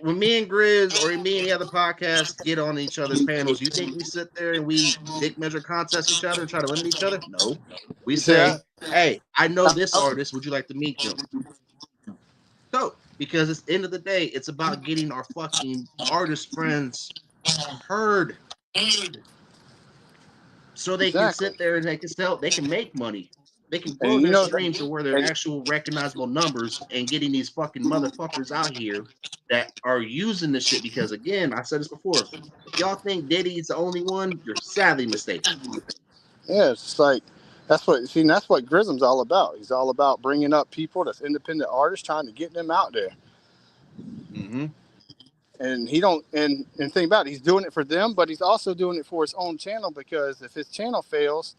when me and Grizz or me and the other podcasts get on each other's panels, you think we sit there and we dick measure contest each other and try to limit each other? No. We say, hey, I know this artist. Would you like to meet them? So, because at the end of the day, it's about getting our fucking artist friends heard. So they can sit there and they can sell, they can make money. They can grow their streams to where they're actual recognizable numbers and getting these fucking motherfuckers out here that are using this shit. Because again, I said this before, if y'all think Diddy's the only one, you're sadly mistaken. Yeah, it's like that's what Grism's all about. He's all about bringing up people that's independent artists, trying to get them out there. Mm-hmm. And he don't and think about it, he's doing it for them, but he's also doing it for his own channel, because if his channel fails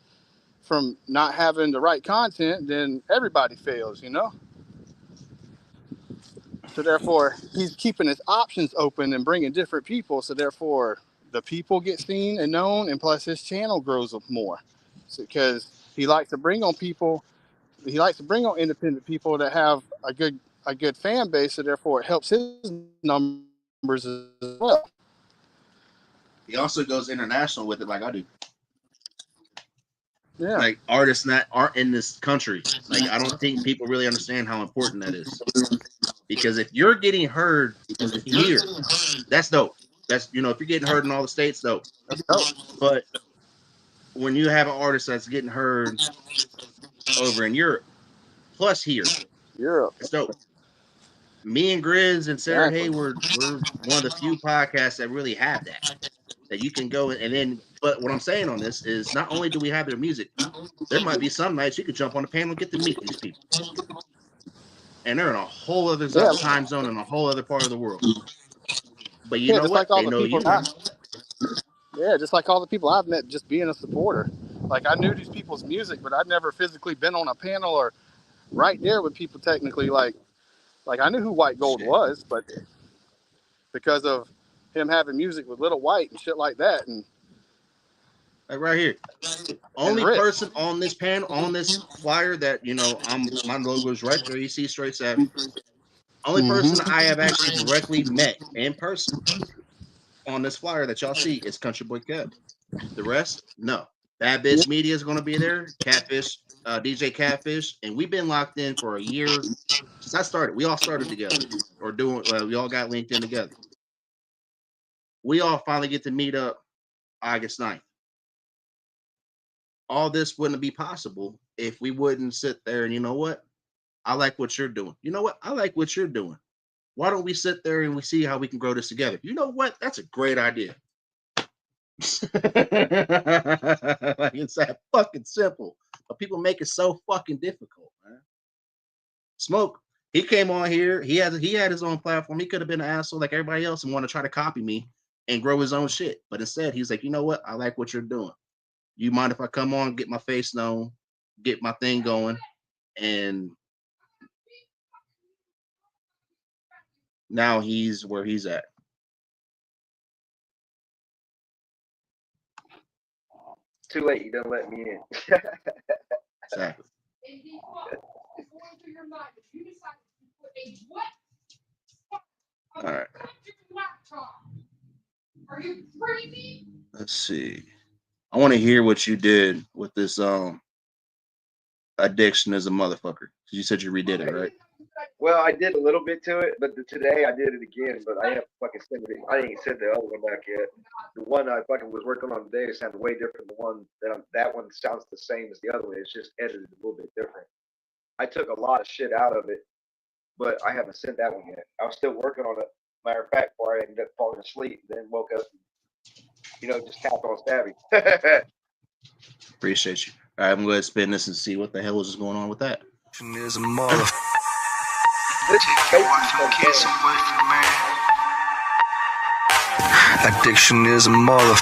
from not having the right content, then everybody fails, you know? So therefore, he's keeping his options open and bringing different people. So therefore, the people get seen and known, and plus his channel grows up more. Because he likes to bring on people, he likes to bring on independent people that have a good fan base. So therefore, it helps his numbers as well. He also goes international with it, like I do. Yeah. Like artists that aren't in this country. Like, I don't think people really understand how important that is. Because if you're getting heard here, that's dope. That's, you know, if you're getting heard in all the states, dope. That's dope. But when you have an artist that's getting heard over in Europe, plus here, it's dope. Me and Grizz and Sarah Hayward, we're one of the few podcasts that really have that you can go and then. But what I'm saying on this is, not only do we have their music, there might be some nights you could jump on the panel and get to meet these people, and they're in a whole other time zone in a whole other part of the world. But you know what? Like they know you now. Yeah, just like all the people I've met, just being a supporter. Like, I knew these people's music, but I'd never physically been on a panel or right there with people technically. Like I knew who White Gold was, but because of him having music with Little White and shit like that, and like right here, only person on this panel, on this flyer that, you know, my logo is right there. You see straight set. Only person I have actually directly met in person on this flyer that y'all see is Country Boy Kev. The rest, no. Bad Bitch Media is going to be there. Catfish, DJ Catfish, and we've been locked in for a year since I started. We all started together, or we all got linked in together. We all finally get to meet up August 9th. All this wouldn't be possible if we wouldn't sit there and, you know what? I like what you're doing. You know what? I like what you're doing. Why don't we sit there and we see how we can grow this together? You know what? That's a great idea. Like, it's that fucking simple, but people make it so fucking difficult, man. Smoke, he came on here. He had his own platform. He could have been an asshole like everybody else and want to try to copy me and grow his own shit. But instead, he's like, you know what? I like what you're doing. You mind if I come on, get my face known, get my thing going, and now he's where he's at. Too late, you don't let me in. Exactly. All right. Let's see. I want to hear what you did with this addiction as a motherfucker. You said you redid it, right? Well, I did a little bit to it, but today I did it again. But I have fucking sent it. I ain't sent the other one back yet. The one I fucking was working on today sounded way different than the one that one sounds the same as the other one. It's just edited a little bit different. I took a lot of shit out of it, but I haven't sent that one yet. I was still working on it. Matter of fact, before I ended up falling asleep, then woke up, just tapped on Stabby. Appreciate you. All right, I'm going to spin this and see what the hell is going on with that. There's a mother. Addiction is a mother.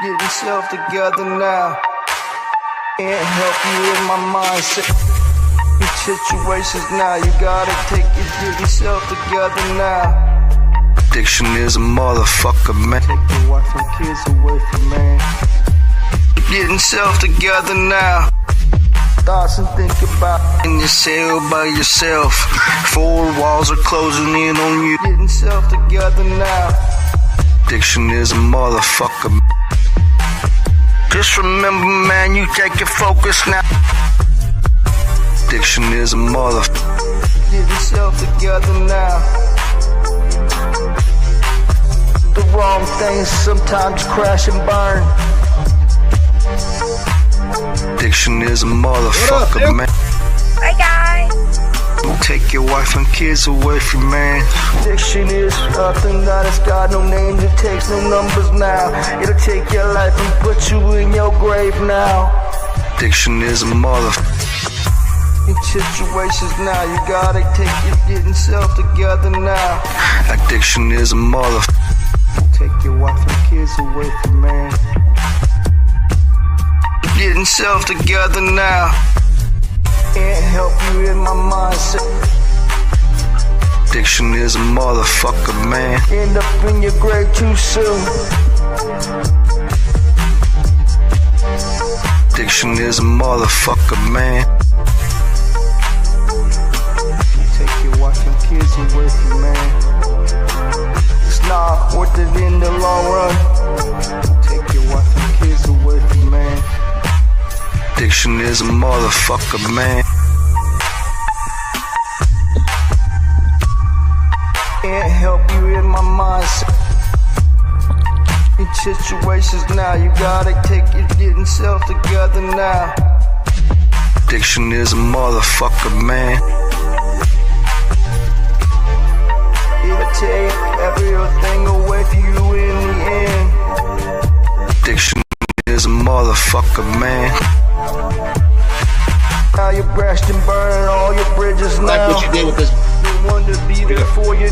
Get yourself together now. Can't help you in my mindset. In situations now, you gotta get yourself together now. Addiction is a motherfucker, man. Take your wife and kids away from man. Get yourself together now. Thoughts and think about in your cell by yourself. Four walls are closing in on you. Get yourself together now. Addiction is a motherfucker. Just remember, man, you take your focus now. Addiction is a motherfucker. Get yourself together now. The wrong things sometimes crash and burn. Addiction is a motherfucker, man. Hi guys. Take your wife and kids away from man. Addiction is something that has got no names, it takes no numbers now. It'll take your life and put you in your grave now. Addiction is a motherfucker. In situations now, you gotta get yourself together now. Addiction is a motherfucker. Take your wife and kids away from man. Get yourself together now. Can't help you in my mindset. Addiction is a motherfucker, man. End up in your grave too soon. Addiction is a motherfucker, man. Take your wife and kids away from man. It's not worth it in the long run. Take your wife and kids away from man. Addiction is a motherfucker, man. Can't help you in my mindset. In situations now, you gotta get yourself together now. Addiction is a motherfucker, man. It'll take everything away from you in the end. Addiction is a motherfucker, man. Now you're brushed and burning all your bridges now. Like what you did with this. You want to be there for you.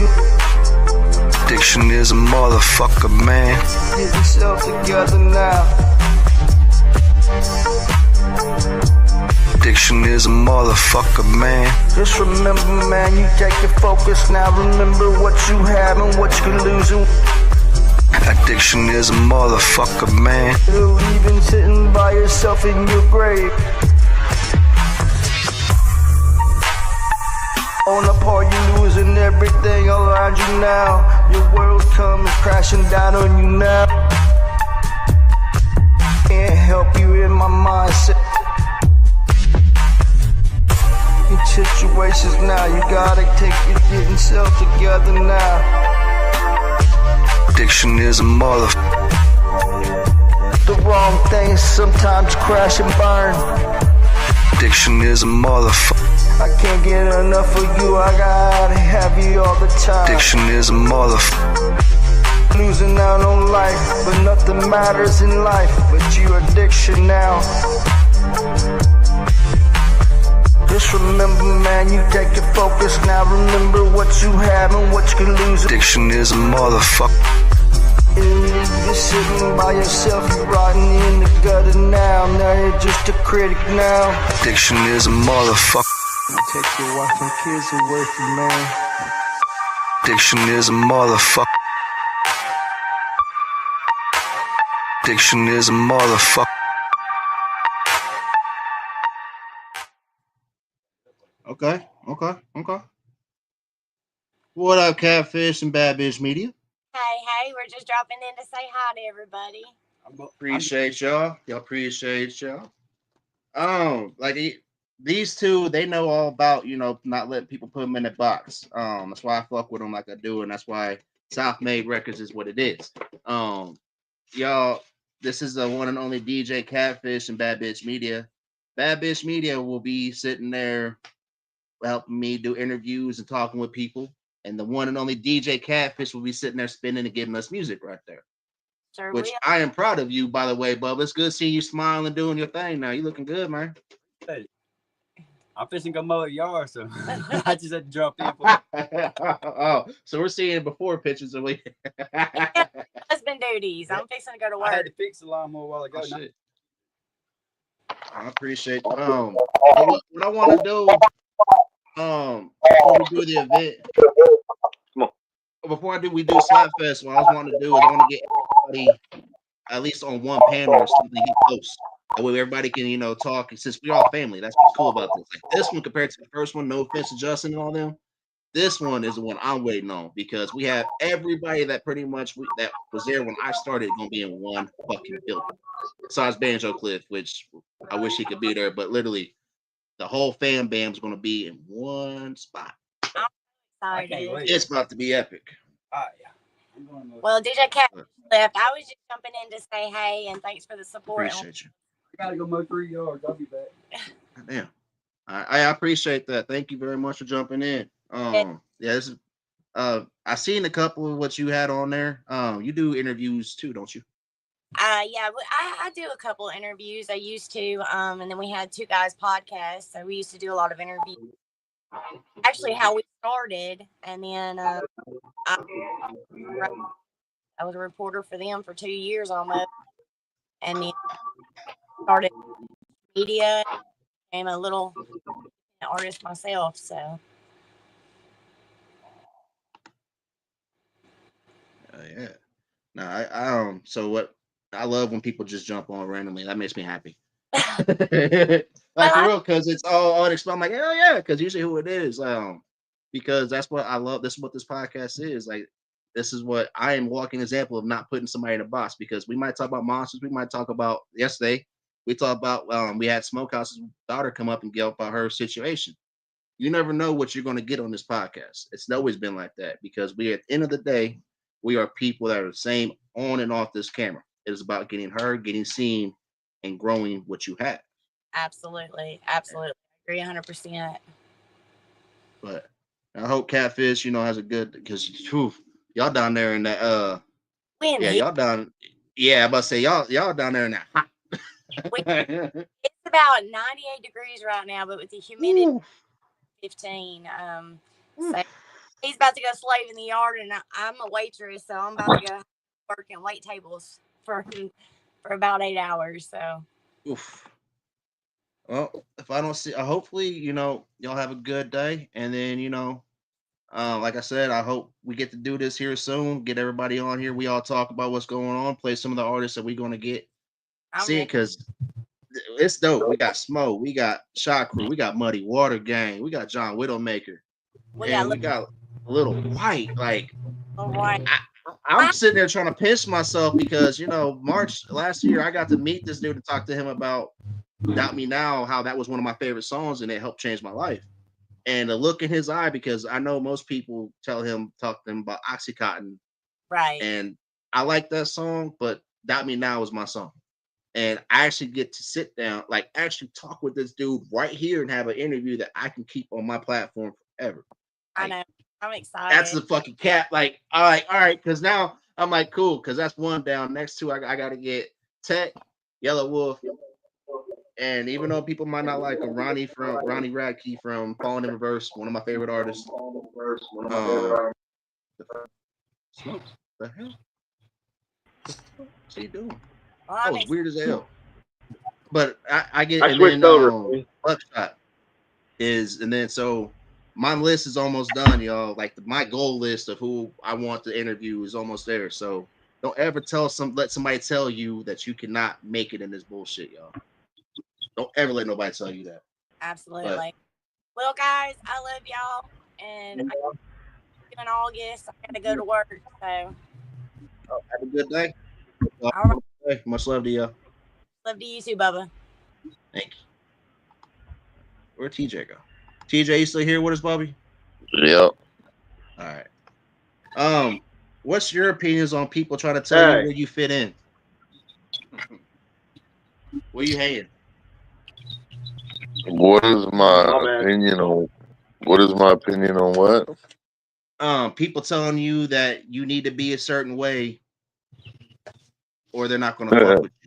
Addiction is a motherfucker, man. Get yourself together now. Addiction is a motherfucker, man. Just remember, man, you take your focus now. Remember what you have and what you can lose. Addiction is a motherfucker, man. You're even sitting by yourself in your grave. On the part you're losing everything around you now. Your world comes crashing down on you now. Can't help you in my mindset. In situations now, you gotta get yourself together now. Addiction is a motherfucker. The wrong things sometimes crash and burn. Addiction is a motherfucker. I can't get enough of you, I gotta have you all the time. Addiction is a motherfucker. Losing out on life, but nothing matters in life but your addiction now. Just remember, man, you take your focus now. Remember what you have and what you can lose. Addiction is a motherfucker. You're sitting by yourself, you're rotting in the gutter now. Now you're just a critic now. Addiction is a motherfucker. Take your wife and kids away from man. Addiction is a motherfucker. Addiction is a motherfucker. Okay. What up, Catfish and Bad Bitch Media? Hey, we're just dropping in to say hi to everybody. Appreciate y'all. Y'all appreciate y'all. These two, they know all about, not letting people put them in a box. That's why I fuck with them like I do, and that's why South Made Records is what it is. Y'all, this is the one and only DJ Catfish and Bad Bitch Media. Bad Bitch Media will be sitting there helping me do interviews and talking with people. And the one and only DJ Catfish will be sitting there spinning and giving us music right there. Sure Which will. I am proud of you, by the way, Bubba. It's good seeing you smiling, doing your thing now. You looking good, man. Hey, I'm fishing go mow a yard, so I just had to drop in for Oh, so we're seeing before pictures of we. Yeah, husband duties. I'm fixing to go to work. I had to fix the lawnmower a while ago. Oh, shit. I appreciate what I want to do before we do the event. Before we do Slapfest, what I was wanting to do is I want to get everybody at least on one panel or something get close. That way everybody can, talk. Since we're all family, that's what's cool about this. Like this one compared to the first one, no offense to Justin and all them. This one is the one I'm waiting on because we have everybody that pretty much that was there when I started gonna be in one fucking building. Besides Banjo Cliff, which I wish he could be there, but literally the whole fan bam's gonna be in one spot. I'm excited. It's about to be epic. Yeah. Well, DJ Cat left. I was just jumping in to say hey and thanks for the support. Appreciate you. I gotta go mow 3 yards. I'll be back. Damn. I appreciate that. Thank you very much for jumping in. This is I seen a couple of what you had on there. You do interviews too, don't you? Yeah, I do a couple of interviews. I used to, and then we had Two Guys podcast, so we used to do a lot of interviews. Actually, how we started, and then I was a reporter for them for 2 years almost, and then started media, became a little artist myself. So. Yeah. No, I so what I love when people just jump on randomly. That makes me happy. Like for real, because it's all unexpected. I'm like, hell yeah, because usually who it is. Because that's what I love. This is what this podcast is. Like, this is what I am walking example of not putting somebody in a box because we might talk about monsters. We might talk about yesterday. We talked about we had Smokehouse's daughter come up and give about her situation. You never know what you're going to get on this podcast. It's always been like that because we, at the end of the day, we are people that are the same on and off this camera. It is about getting heard, getting seen, and growing what you have. Absolutely. I agree 100%. But I hope Catfish, has a good because y'all down there in that y'all down. Yeah, I'm about to say y'all down there in that hot. It's about 98 degrees right now, but with the humidity 15. So he's about to go slave in the yard, and I'm a waitress, so I'm about to go work and wait tables for about 8 hours. So. Oof. Well, if I don't see, hopefully, y'all have a good day, and then like I said, I hope we get to do this here soon. Get everybody on here. We all talk about what's going on. Play some of the artists that we're gonna get. See it because it's dope. We got Smoke, we got Shot Crew, we got Muddy Water Gang, we got John Widowmaker, and we got Little White. Like, I'm sitting there trying to pinch myself because March last year I got to meet this dude and talk to him about Doubt Me Now, how that was one of my favorite songs and it helped change my life. And the look in his eye, because I know most people talk to him about Oxycontin, right? And I like that song, but Doubt Me Now is my song. And I actually get to sit down, like actually talk with this dude right here and have an interview that I can keep on my platform forever. I know. I'm excited. That's the fucking cap. Like, all right, because now I'm like, cool, because that's one down. Next two, I got to get Tech, Yellow Wolf, and even though people might not like him, Ronnie Radke from Falling in Reverse, one of my favorite artists. Smokes. The hell? What's he doing? That was weird as hell. But I get. I switched over. Buckshot is, and then so my list is almost done, y'all. Like my goal list of who I want to interview is almost there. So don't ever let somebody tell you that you cannot make it in this bullshit, y'all. Don't ever let nobody tell you that. Absolutely. Well, guys, I love y'all, and I'm in August. I got to go to work, so. Have a good day. All right. Much love to you. Love to you too, Bubba. Thank you. Where'd TJ go? TJ, you still here with us, Bobby? Yep. All right. What's your opinions on people trying to tell you where you fit in? Where you hating? What is my opinion on? What is my opinion on what? People telling you that you need to be a certain way, or they're not going to fuck with you.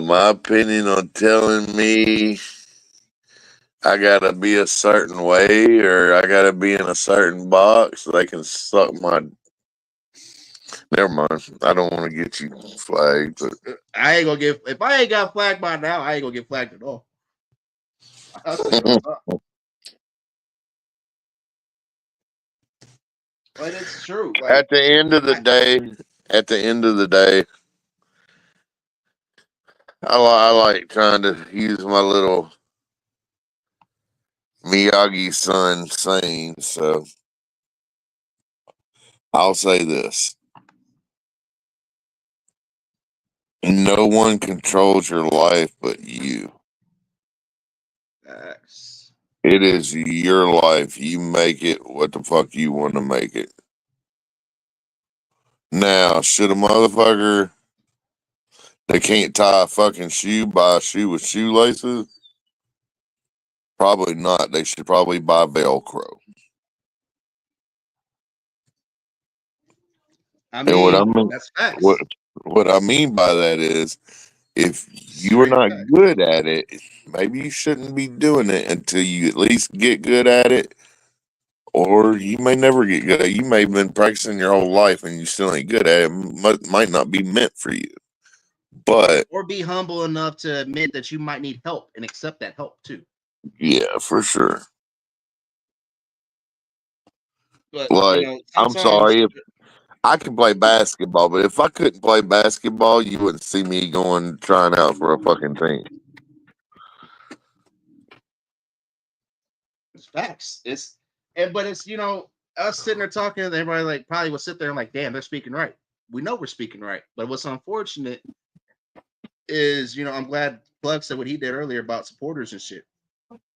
My opinion on telling me I gotta be a certain way or I gotta be in a certain box so they can suck my. Never mind. I don't want to get you flagged, but I ain't gonna get. If I ain't got flagged by now, I ain't gonna get flagged at all. But it's true. Like, at the end of the day, I like trying to use my little Miyagi-san saying. So I'll say this: no one controls your life but you. It is your life. You make it what the fuck you want to make it. Now, should a motherfucker that can't tie a fucking shoe buy a shoe with shoelaces? Probably not. They should probably buy Velcro. I mean, that's facts. What I mean by that is, if you are not good at it, maybe you shouldn't be doing it until you at least get good at it. Or you may never get good at it. You may have been practicing your whole life and you still ain't good at it. Might not be meant for you. But or be humble enough to admit that you might need help and accept that help too. Yeah, for sure. But, like, I'm sorry if I can play basketball, but if I couldn't play basketball, you wouldn't see me trying out for a fucking team. It's facts. But it's us sitting there talking, and everybody like probably would sit there and like, damn, they're speaking right. We know we're speaking right, but what's unfortunate is I'm glad Plug said what he did earlier about supporters and shit.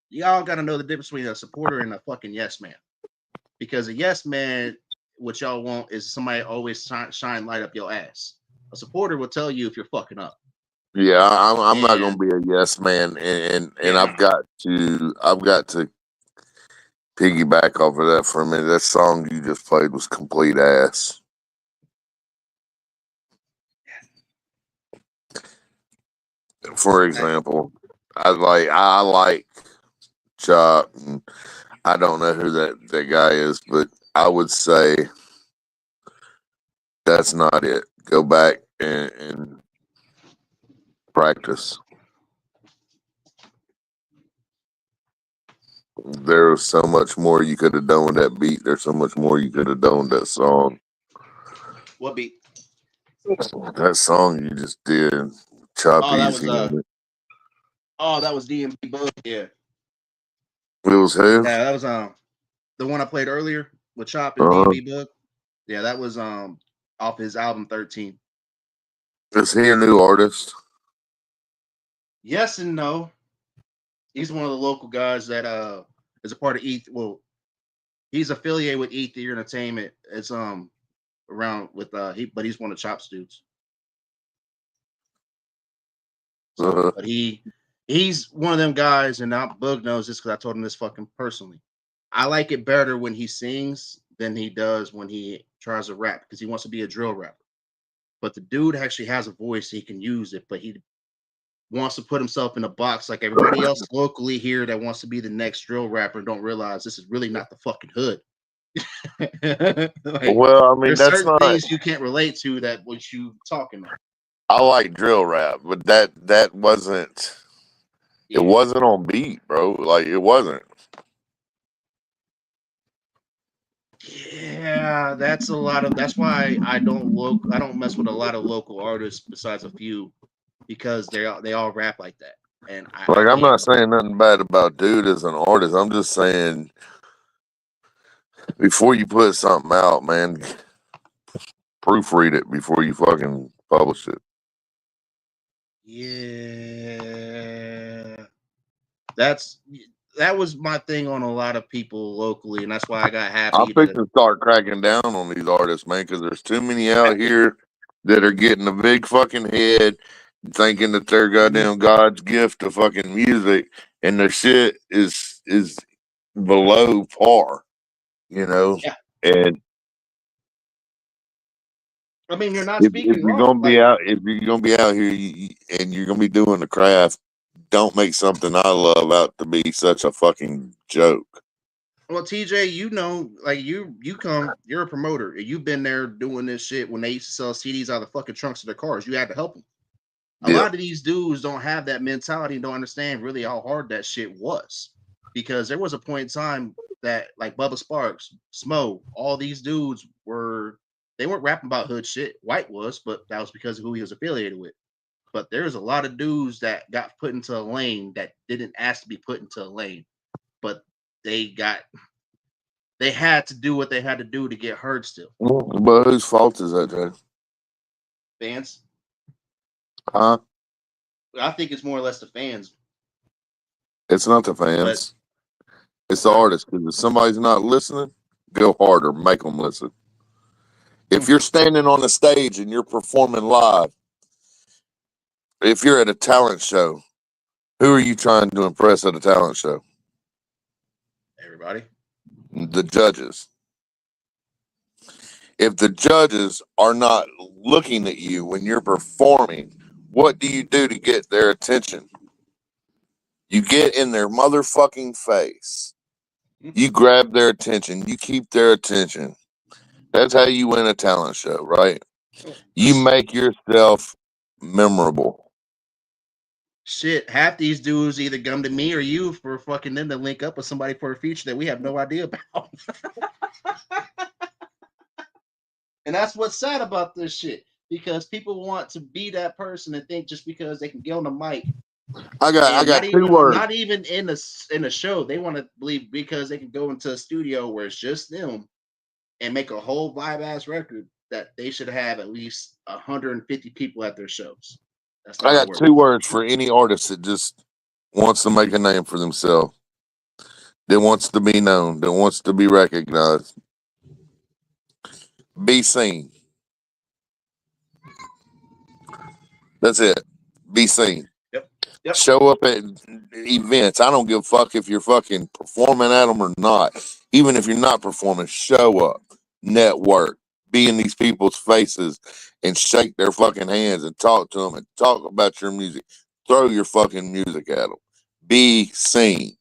Y'all got to know the difference between a supporter and a fucking yes man, because a yes man, what y'all want is somebody always shine light up your ass. A supporter will tell you if you're fucking up. Yeah, I'm not gonna be a yes man, and I've got to piggyback off of that for a minute. That song you just played was complete ass. For example, I like Chop. And I don't know who that guy is, but I would say that's not it. Go back and practice. There's so much more you could have done with that beat. There's so much more you could have done with that song. What beat? That song you just did. Chop Easy. That was DMB Bug. Yeah. It was who? Yeah, that was the one I played earlier with Chop and DMB Bug. Yeah, that was off his album 13. Is he a new artist? Yes and no. He's one of the local guys that is a part of ETH. Well, he's affiliated with ETH Entertainment. It's around with but he's one of Chop's dudes. But he's one of them guys, and now Bug knows this because I told him this fucking personally. I like it better when he sings than he does when he tries to rap, because he wants to be a drill rapper. But the dude actually has a voice, he can use it, but he wants to put himself in a box like everybody else locally here that wants to be the next drill rapper and don't realize this is really not the fucking hood. Well, I mean, there's that's certain not things you can't relate to that what you talking about. I like drill rap, but that wasn't. Yeah. It wasn't on beat, bro. Like, it wasn't. Yeah, that's a lot of. That's why I don't mess with a lot of local artists besides a few, because they all rap like that. And Like, I I'm can't. not saying nothing bad about dude as an artist. I'm just saying before you put something out, man, proofread it before you fucking publish it. Yeah, that was my thing on a lot of people locally, and that's why I got I'm happy to. fixing to start cracking down on these artists, man, because there's too many out here that are getting a big fucking head, thinking that they're goddamn God's gift to fucking music, and their shit is below par, you know. Yeah, And I mean, you're not if speaking you're wrong. gonna be Like, out, if you're gonna be out here and you're gonna be doing the craft, don't make something I love out to be such a fucking joke. well, TJ, like you're a promoter, and you've been there doing this shit when they used to sell CDs out of the fucking trunks of their cars. You had to help them. A Yep. lot of these dudes don't have that mentality and don't understand really how hard that shit was, because there was a point in time that like Bubba Sparks, Smo, all these dudes they weren't rapping about hood shit. White was, but that was because of who he was affiliated with. But there's a lot of dudes that got put into a lane that didn't ask to be put into a lane, but they had to do what they had to do to get heard still. But whose fault is that, Jay? Fans. Huh? I think it's more or less the fans. It's not the But fans. It's the artist. Because if somebody's not listening, go harder. Make them listen. If you're standing on a stage and you're performing live, if you're at a talent show, who are you trying to impress at a talent show? Everybody. The judges. If the judges are not looking at you when you're performing, what do you do to get their attention? You get in their motherfucking face. You grab their attention. You keep their attention. That's how you win a talent show, right? You make yourself memorable. Shit, half these dudes either come to me or you for fucking them to link up with somebody for a feature that we have no idea about. And that's what's sad about this shit, because people want to be that person and think just because they can get on the mic. I got two words. Not even in a show. They want to believe because they can go into a studio where it's just them and make a whole vibe ass record that they should have at least 150 people at their shows. That's not I how got it works. two words for any artist that just wants to make a name for themselves, that wants to be known, that wants to be recognized. Be seen. That's it. Be seen. Yep. Show up at events. I don't give a fuck if you're fucking performing at them or not. Even if you're not performing, show up, network, be in these people's faces and shake their fucking hands and talk to them and talk about your music. Throw your fucking music at them. Be seen.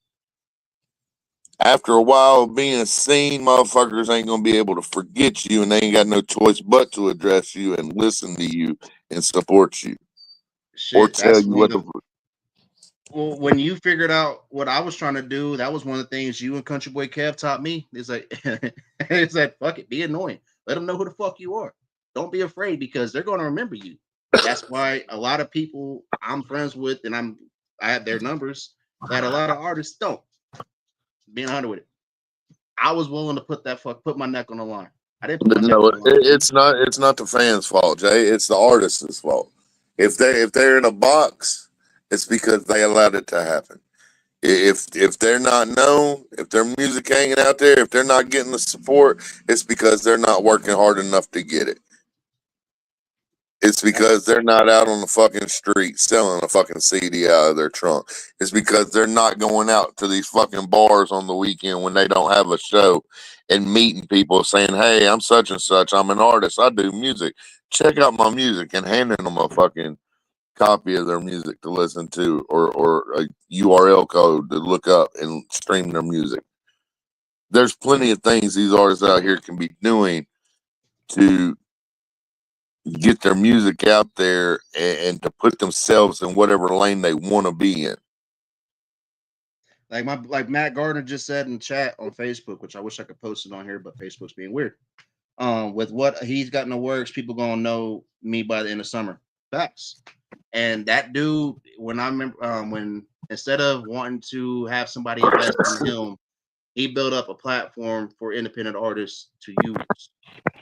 After a while of being seen, motherfuckers ain't gonna be able to forget you, and they ain't got no choice but to address you and listen to you and support you. Shit, Or tell that's you one what of the. Well, when you figured out what I was trying to do, that was one of the things you and Country Boy Kev taught me. It's like, it's like, fuck it, be annoying. Let them know who the fuck you are. Don't be afraid, because they're going to remember you. That's why a lot of people I'm friends with, and I have their numbers, that a lot of artists don't. Being 100 with it, I was willing to put my neck on the line. I didn't put my neck No, on the line. it's not the fans' fault, Jay. It's the artist's fault. If they're in a box, it's because they allowed it to happen. If they're not known, if their music hanging out there, if they're not getting the support, it's because they're not working hard enough to get it. It's because they're not out on the fucking street selling a fucking CD out of their trunk. It's because they're not going out to these fucking bars on the weekend when they don't have a show and meeting people saying, hey, I'm such and such. I'm an artist. I do music. Check out my music, and handing them a fucking copy of their music to listen to, or a URL code to look up and stream their music. There's plenty of things these artists out here can be doing to get their music out there and to put themselves in whatever lane they want to be in. Like Matt Gardner just said in chat on Facebook, which I wish I could post it on here, but Facebook's being weird. With what he's got in the works, people gonna know me by the end of summer. Facts. And that dude, when I remember, when instead of wanting to have somebody invest in him, he built up a platform for independent artists to use.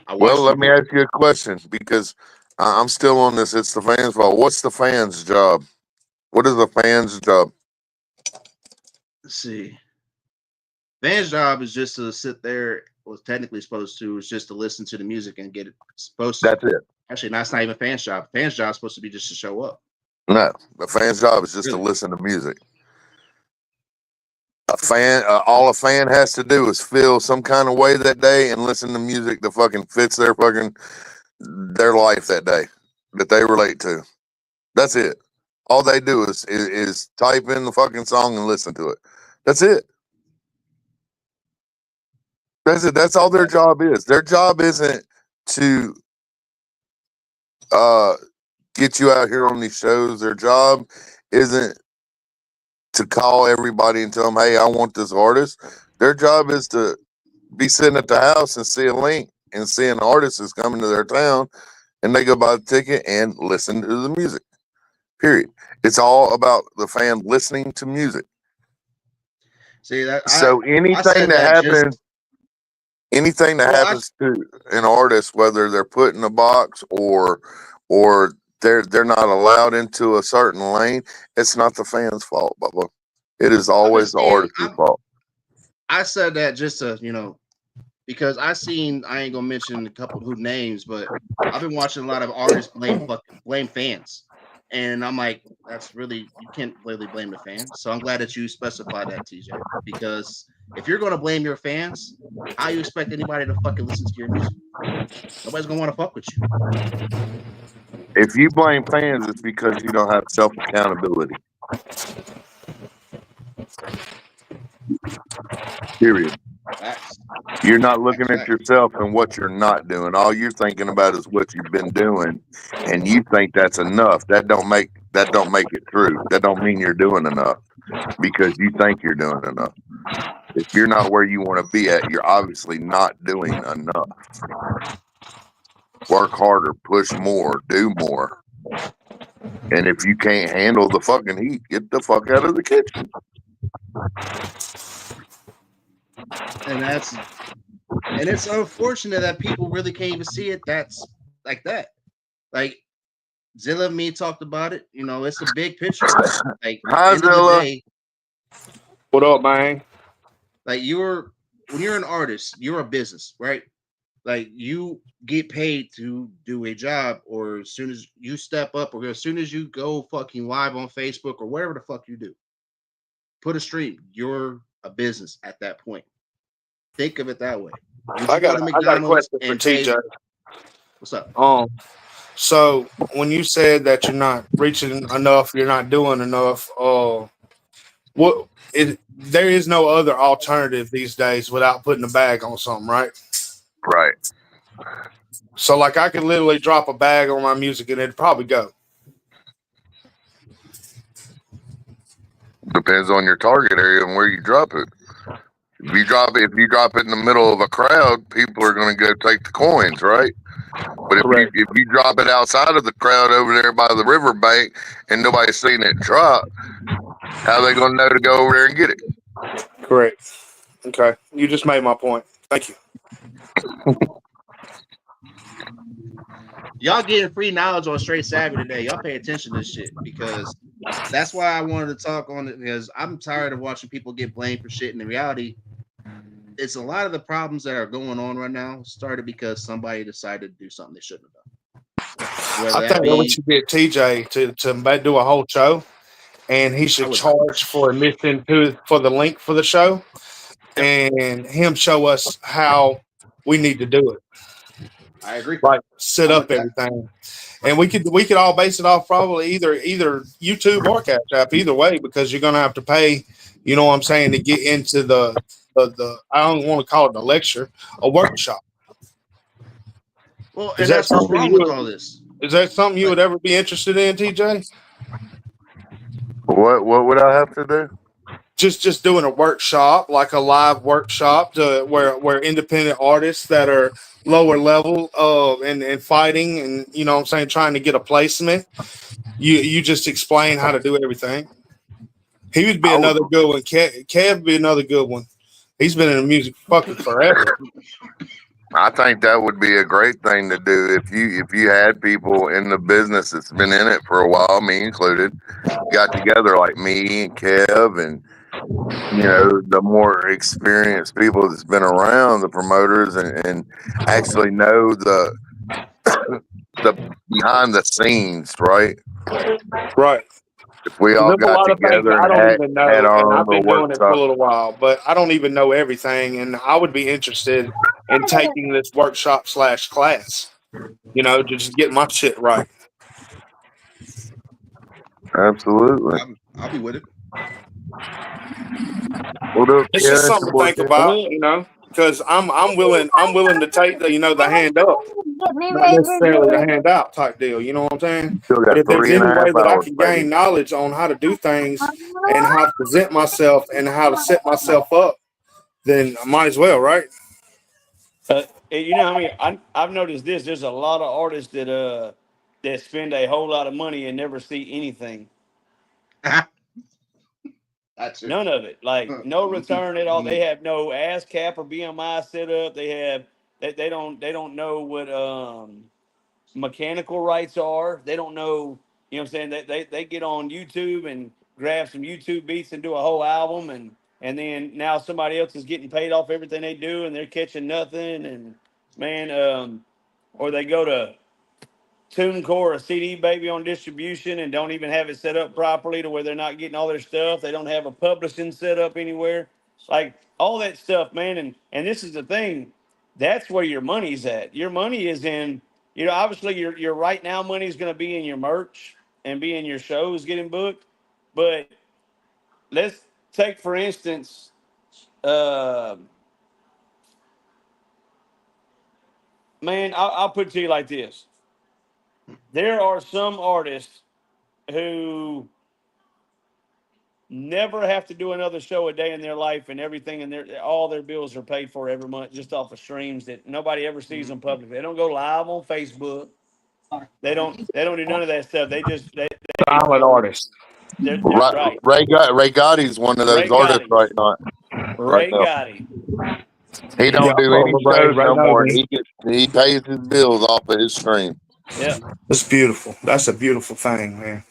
I Well, watched let him me do it. ask you a question because I'm still on this. It's the fans' fault. What's the fans' job? What is the fans' job? Let's see. Fans' job is just to sit there. Was technically supposed to is just to listen to the music and get it. Supposed That's it. actually, that's not even fans' job. Fans' job is supposed to be just to show up. No, the fans' job is just to Really? listen to music. A fan, all a fan has to do is feel some kind of way that day and listen to music that fucking fits their life that day that they relate to. That's it. All they do is type in the fucking song and listen to it. That's it. That's it. That's all their job is. Their job isn't to uh get you out here on these shows. Their job isn't to call everybody and tell them, "Hey, I want this artist." Their job is to be sitting at the house and see a link and see an artist is coming to their town, and they go buy the ticket and listen to the music. Period. It's all about the fan listening to music. See that So I said that just anything that well, happens to an artist, whether they're put in a box or they're not allowed into a certain lane, it's not the fans' fault, Bubba. It is I always the understand. artist's fault. I said that just to because I ain't gonna mention a couple who names, but I've been watching a lot of artists blame fans, and I'm like, that's really you can't really blame the fans. So I'm glad that you specified that, TJ, because if you're gonna blame your fans, how you expect anybody to fucking listen to your music? Nobody's gonna want to fuck with you. If you blame fans, it's because you don't have self accountability. Period. Facts. You're not looking Facts, at facts. yourself and what you're not doing. All you're thinking about is what you've been doing, and you think that's enough. That don't make it true. That don't mean you're doing enough because you think you're doing enough. If you're not where you want to be at, you're obviously not doing enough. Work harder, push more, do more. And if you can't handle the fucking heat, get the fuck out of the kitchen. And it's unfortunate that people really can't even see it. That's like that. Like Zilla and me talked about it. It's a big picture. Like Hi, end of the Zilla. day, What up, man? like when you're an artist, you're a business, right? Like you get paid to do a job, or as soon as you step up, or as soon as you go fucking live on Facebook or whatever the fuck you do, put a stream. You're a business at that point. Think of it that way. Would you go to I got a McDonald's question for and pay? TJ. What's up? So when you said that you're not reaching enough, you're not doing enough, there is no other alternative these days without putting a bag on something, right? Right. So like I could literally drop a bag on my music and it'd probably go. Depends on your target area and where you drop it. If you drop it in the middle of a crowd, people are going to go take the coins, right? But if you drop it outside of the crowd over there by the riverbank and nobody's seen it drop, how are they going to know to go over there and get it? Correct. Okay. You just made my point. Thank you. Y'all getting free knowledge on Straight Savvy today. Y'all pay attention to this shit, because that's why I wanted to talk on it, because I'm tired of watching people get blamed for shit. And in reality, it's a lot of the problems that are going on right now started because somebody decided to do something they shouldn't have done. I think that we should get TJ to do a whole show, and he should charge for admission for the link for the show, and him show us how we need to do it. I agree. Like set up everything, and we could all base it off probably either YouTube or Cash App, either way, because you're gonna have to pay. You know what I'm saying, to get into the I don't want to call it a lecture, a workshop. Well, and that's what's wrong with all this. Is that something you would ever be interested in, TJ? What would I have to do? Just doing a workshop, like a live workshop to where independent artists that are lower level and fighting, and you know what I'm saying, trying to get a placement, You just explain how to do everything. He would be I would- another good one. Kev would be another good one. He's been in the music fucking forever. I think that would be a great thing to do if you had people in the business that's been in it for a while, me included, got together like me and Kev and the more experienced people that's been around, the promoters, and actually know the behind the scenes, right? Right. If we all There's a got lot of things together I and don't even had know, and our own I've little been doing it for a workshop. little while, but I don't even know everything, and I would be interested in taking this workshop / class, to just get my shit right. Absolutely. I'll be with it. What up, It's just Karen? It's something your to boy think Karen. about, because I'm willing to take the hand up, not necessarily the hand out type deal. You know what I'm saying? Still But got if there's any 3.5 way that I hours, can baby. gain knowledge on how to do things and how to present myself and how to set myself up, then I might as well, right? I've noticed this. There's a lot of artists that spend a whole lot of money and never see anything. That's it. None of it. Like no return at all. They have no ASCAP or BMI set up. They don't know what mechanical rights are. They don't know, you know what I'm saying? They get on YouTube and grab some YouTube beats and do a whole album and then now somebody else is getting paid off everything they do and they're catching nothing and or they go to TuneCore or CD Baby on distribution and don't even have it set up properly to where they're not getting all their stuff. They don't have a publishing set up anywhere. Like all that stuff, man. And this is the thing. That's where your money's at. Your money is in, obviously your right now money is going to be in your merch and be in your shows getting booked. But let's take, for instance, man, I'll put it to you like this. There are some artists who never have to do another show a day in their life and everything, and all their bills are paid for every month just off of streams that nobody ever sees them publicly. They don't go live on Facebook. They don't do none of that stuff. Silent artist. They're Right, right. Ray Gotti's one of those Ray artists Gotti. right now. Ray Now. Gotti. He don't Yeah, do any Ray shows no knows more. me. He pays his bills off of his stream. Yeah. It's beautiful. That's a beautiful thing, man.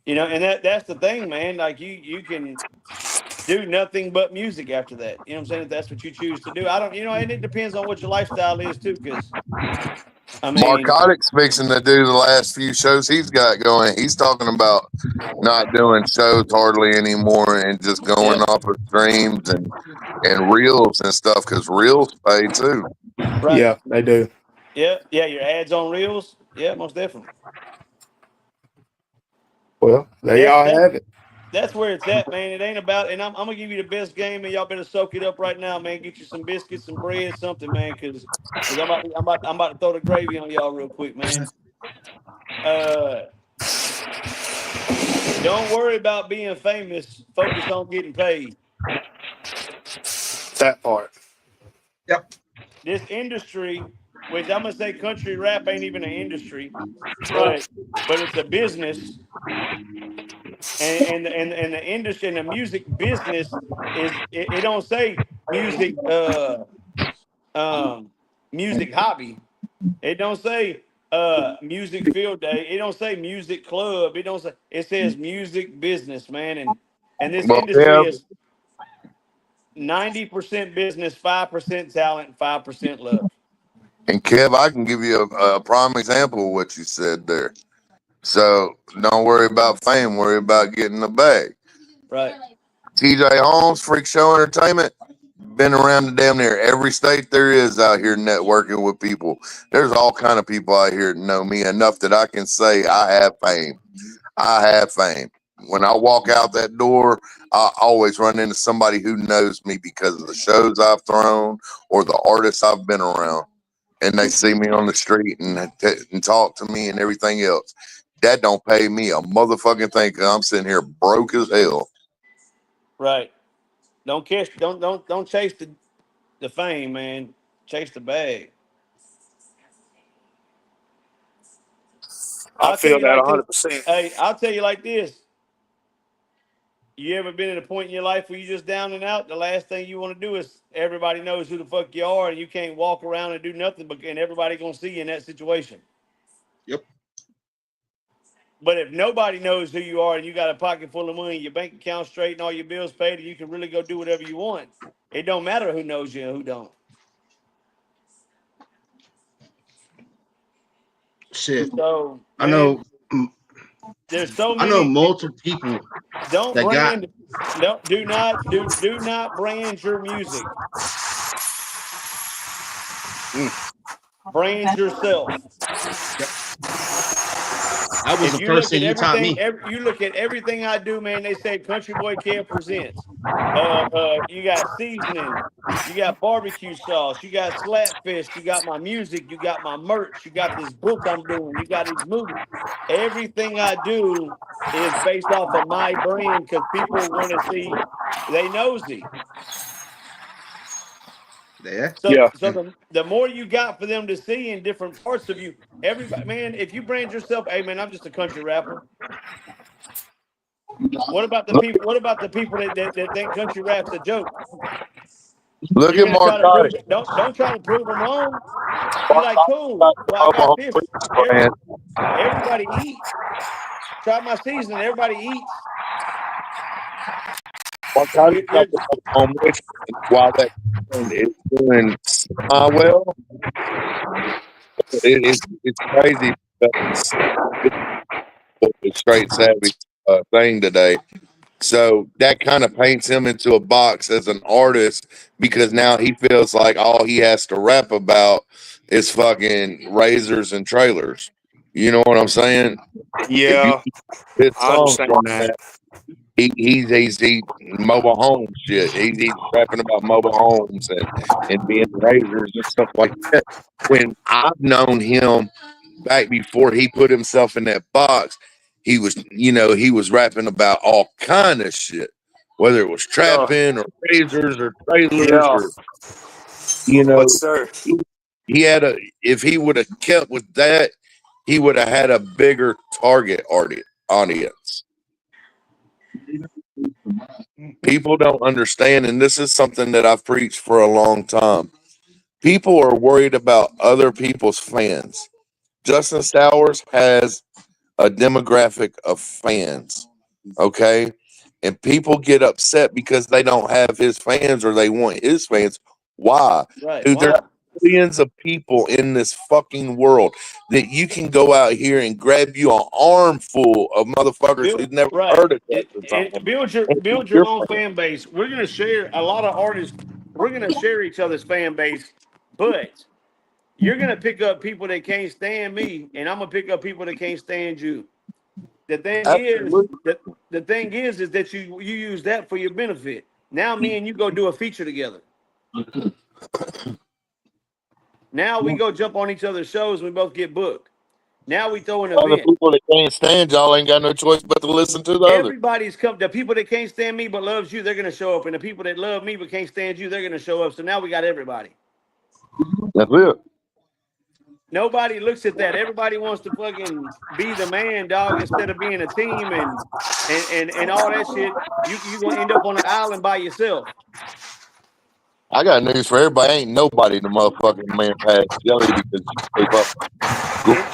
And that's the thing, man. Like you can do nothing but music after that. You know what I'm saying? If that's what you choose to do. I don't, and it depends on what your lifestyle is too, because Narcotics fixing to do the last few shows he's got going. He's talking about not doing shows hardly anymore and just going off of streams and reels and stuff because reels pay too. Right. Yeah, they do. Yeah, your ads on reels. Yeah, most definitely. Well, there y'all have it. That's where it's at, man. It ain't about, and I'm gonna give you the best game, and y'all better soak it up right now, man. Get you some biscuits, some bread, something, man, because I'm about to throw the gravy on y'all real quick, man. Don't worry about being famous. Focus on getting paid. That part. Yep. This industry, which I'm gonna say country rap ain't even an industry, but it's a business. And the industry and the music business it don't say music music hobby. It don't say music field day. It don't say music club. It says music business, man. And this Well, industry Kev, is 90% business, 5% talent, 5% love. and Kev, I can give you a prime example of what you said there. So don't worry about fame. Worry about getting the bag. Right. TJ Holmes, Freak Show Entertainment, been around to damn near every state there is out here networking with people. There's all kind of people out here that know me enough that I can say I have fame. I have fame. When I walk out that door, I always run into somebody who knows me because of the shows I've thrown or the artists I've been around. And they see me on the street and talk to me and everything else. That don't pay me a motherfucking thing because I'm sitting here broke as hell. Right. Don't chase the fame, man. Chase the bag. I feel that 100%. Hey, I'll tell you like this. You ever been at a point in your life where you just down and out? The last thing you want to do is everybody knows who the fuck you are, and you can't walk around and do nothing, and everybody gonna see you in that situation. Yep. But if nobody knows who you are and you got a pocket full of money, your bank account straight, and all your bills paid, and you can really go do whatever you want, it don't matter who knows you and who don't. Shit. So I know. There's so I know many. multiple people. Don't that brand. Do not brand your music. Brand yourself. That was the first thing you taught me. You look at everything I do, man. They say Country Boy Kev presents. You got seasoning, you got barbecue sauce, you got slapfish, you got my music, you got my merch, you got this book I'm doing, you got these movies. Everything I do is based off of my brand because people want to see. They nosy. Yeah. So the more you got for them to see in different parts of you, everybody, man, if you brand yourself, hey man, I'm just a country rapper. What about the people? What about the people that think country rap's a joke? Look You're at gonna try Mark to prove Gotti. don't try to prove them wrong. Be like, cool. Well, I got this. Everybody eat. Try my season. Everybody eats. Mark Gotti on which while that is doing well, it's crazy because it's straight savvy thing today. So that kind of paints him into a box as an artist because now he feels like all he has to rap about is fucking razors and trailers. You know what I'm saying? Yeah, His I songs understand like that. He's mobile home shit. He's rapping about mobile homes and being razors and stuff like that. When I've known him back before he put himself in that box, he was rapping about all kind of shit, whether it was trapping or razors or trailers or sir. he had if he would have kept with that, he would have had a bigger target audience. People don't understand, and this is something that I've preached for a long time. People are worried about other people's fans. Justin Stowers has a demographic of fans, okay? And people get upset because they don't have his fans or they want his fans. Why? Right. Dude, there's billions of people in this fucking world that you can go out here and grab you an armful of motherfuckers who've never heard of And build your own fan base. We're gonna share a lot of artists. We're gonna share each other's fan base, but you're gonna pick up people that can't stand me, and I'm gonna pick up people that can't stand you. The thing is that you use that for your benefit. Now me and you go do a feature together. Now we go jump on each other's shows. We both get booked. Now we throw an Other event. people that can't stand y'all ain't got no choice but to listen to the other. Everybody's come. The people that can't stand me but loves you, they're gonna show up, and the people that love me but can't stand you, they're gonna show up. So now we got everybody. That's it. Nobody looks at that. Everybody wants to fucking be the man, dog, instead of being a team and all that shit. You gonna end up on an island by yourself. I got news for everybody. Ain't nobody the motherfucking man past Jelly because you gave up.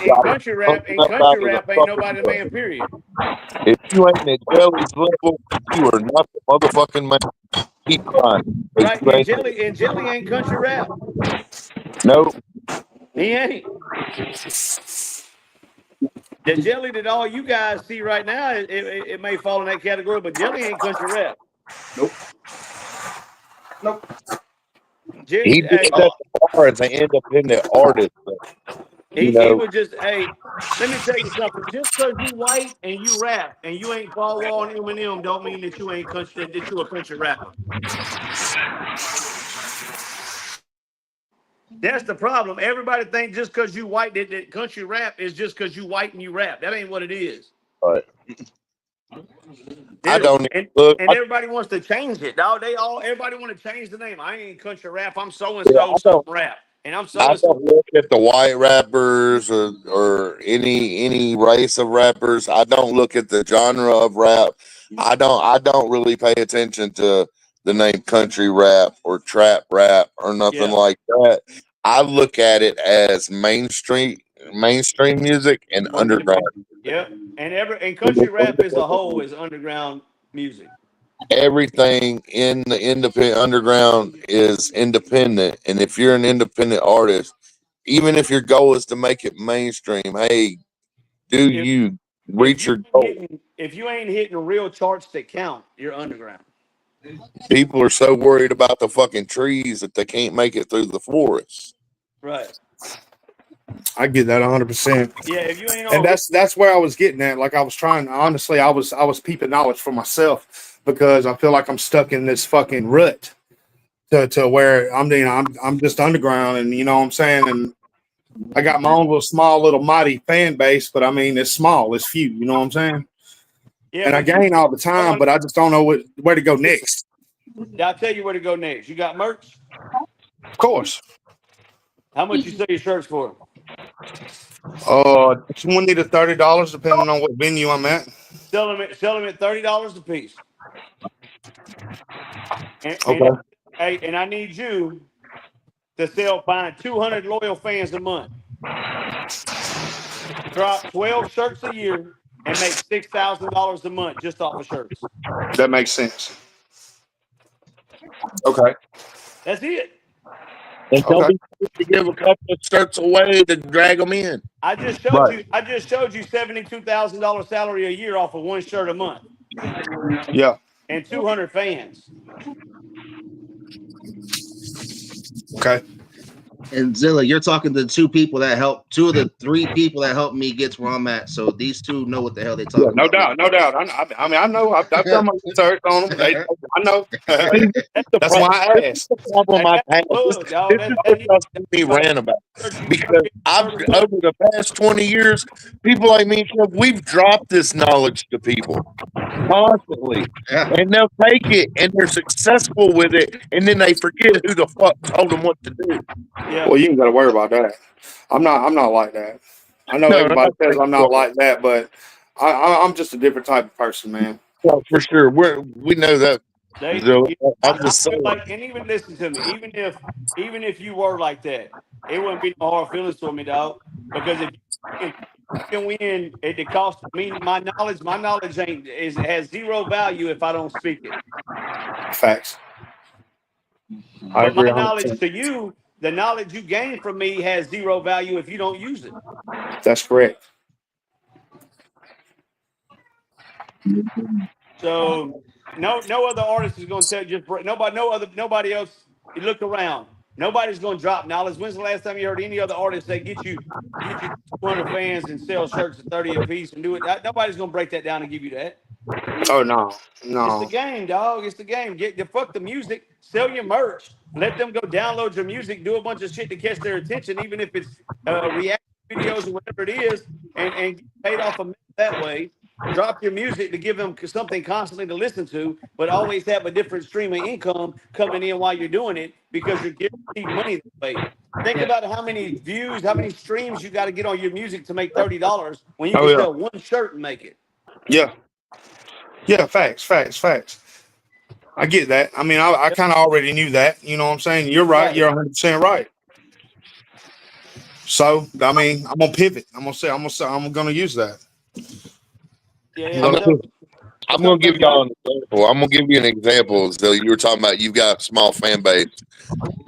In country rap, ain't nobody the man. Period. If you ain't at Jelly's level, you are not the motherfucking man. Keep crying. Right? And Jelly ain't country rap. Nope. He ain't. The Jelly that all you guys see right now, it may fall in that category, but Jelly ain't country rap. Nope. He just set the bar and they end up in the artist. He was just, hey, let me tell you something. Just because you white and you rap and you ain't Paul Wall and Eminem don't mean that you ain't country, that you a country rapper. That's the problem. Everybody think just because you white that country rap is just because you white and you rap. That ain't what it is. Right. I don't look. And everybody wants to change it. Dog, everybody want to change the name. I ain't country rap. I'm so and so rap. And I'm I so don't look at the white rappers or any race of rappers. I don't look at the genre of rap. I don't really pay attention to the name country rap or trap rap or nothing yeah, like that. I look at it as mainstream music and underground. yep. And country rap as a whole is underground music. Everything in the independent underground is independent, and if you're an independent artist, even if your goal is to make it mainstream, hey, do If you if reach you your ain't goal? if you ain't hitting real charts that count, you're underground. People are so worried about the fucking trees that they can't make it through the forest. Right. I get that 100%. Yeah. If you ain't And on. that's where I was getting at. Like I was trying, honestly, I was peeping knowledge for myself because I feel like I'm stuck in this fucking rut to where I'm just underground, and you know what I'm saying, and I got my own little small little mighty fan base, but I mean it's small, it's few, you know what I'm saying? Yeah, And I but gain all the time, but I just don't know where to go next. I'll tell you where to go next. You got merch? Of course. How much you sell your shirts for? $20 to $30 depending on what venue I'm at. Sell them at $30 a piece. And Okay. hey, and I need you to find 200 loyal fans a month. Drop 12 shirts a year and make $6,000 a month just off of shirts. That makes sense. Okay. That's it. And don't Okay. be scared to give a couple of shirts away to drag them in. I just showed you $72,000 salary a year off of one shirt a month. Yeah. And 200 fans. Okay. And Zilla, you're talking to two of the three people that helped me get to where I'm at. So these two know what the hell they Yeah, talking no about. doubt, no doubt. I mean, I know. I've done my research on them. I know. See, That's why I this is asked. the problem I've had. Look, This dog, is what y'all see me rant about. Because over the past 20 years, people like me, we've dropped this knowledge to people constantly. Yeah. And they'll take it and they're successful with it, and then they forget who the fuck told them what to do. Yeah. Well, you ain't got to worry about that. I'm not like that. I know No, everybody I'm says I'm not like that, but I'm just a different type of person, man. well, for sure. We know that. So, I'm I just feel saying. like, and even listen to me, even if you were like that, it wouldn't be no hard feelings for me, dog. Because if you can win at the cost of me, my knowledge has zero value if I don't speak it. Facts. I But my agree knowledge 100%. to you, the knowledge you gain from me has zero value if you don't use it. That's correct. So no other artist is going to tell you. Nobody else. You look around. Nobody's going to drop knowledge. When's the last time you heard any other artist say get you 200 fans and sell shirts at 30 a piece and do it? Nobody's going to break that down and give you that. Oh no, It's the no. game, dog. It's the game. Fuck the music. Sell your merch. Let them go download your music. Do a bunch of shit to catch their attention, even if it's reaction videos or whatever it is, and get paid off of that way. Drop your music to give them something constantly to listen to, but always have a different stream of income coming in while you're doing it because you're guaranteed money that way. Think about how many views, how many streams you got to get on your music to make $30 when you Oh can yeah. sell one shirt and make it. Yeah. Yeah. Facts. I get that. I mean, I kind of already knew that. You know what I'm saying? You're right. You're 100% right. So I mean, I'm gonna pivot. I'm gonna use that. Yeah. I'm gonna give y'all an example. I'm gonna give you an example. So you were talking about you've got a small fan base,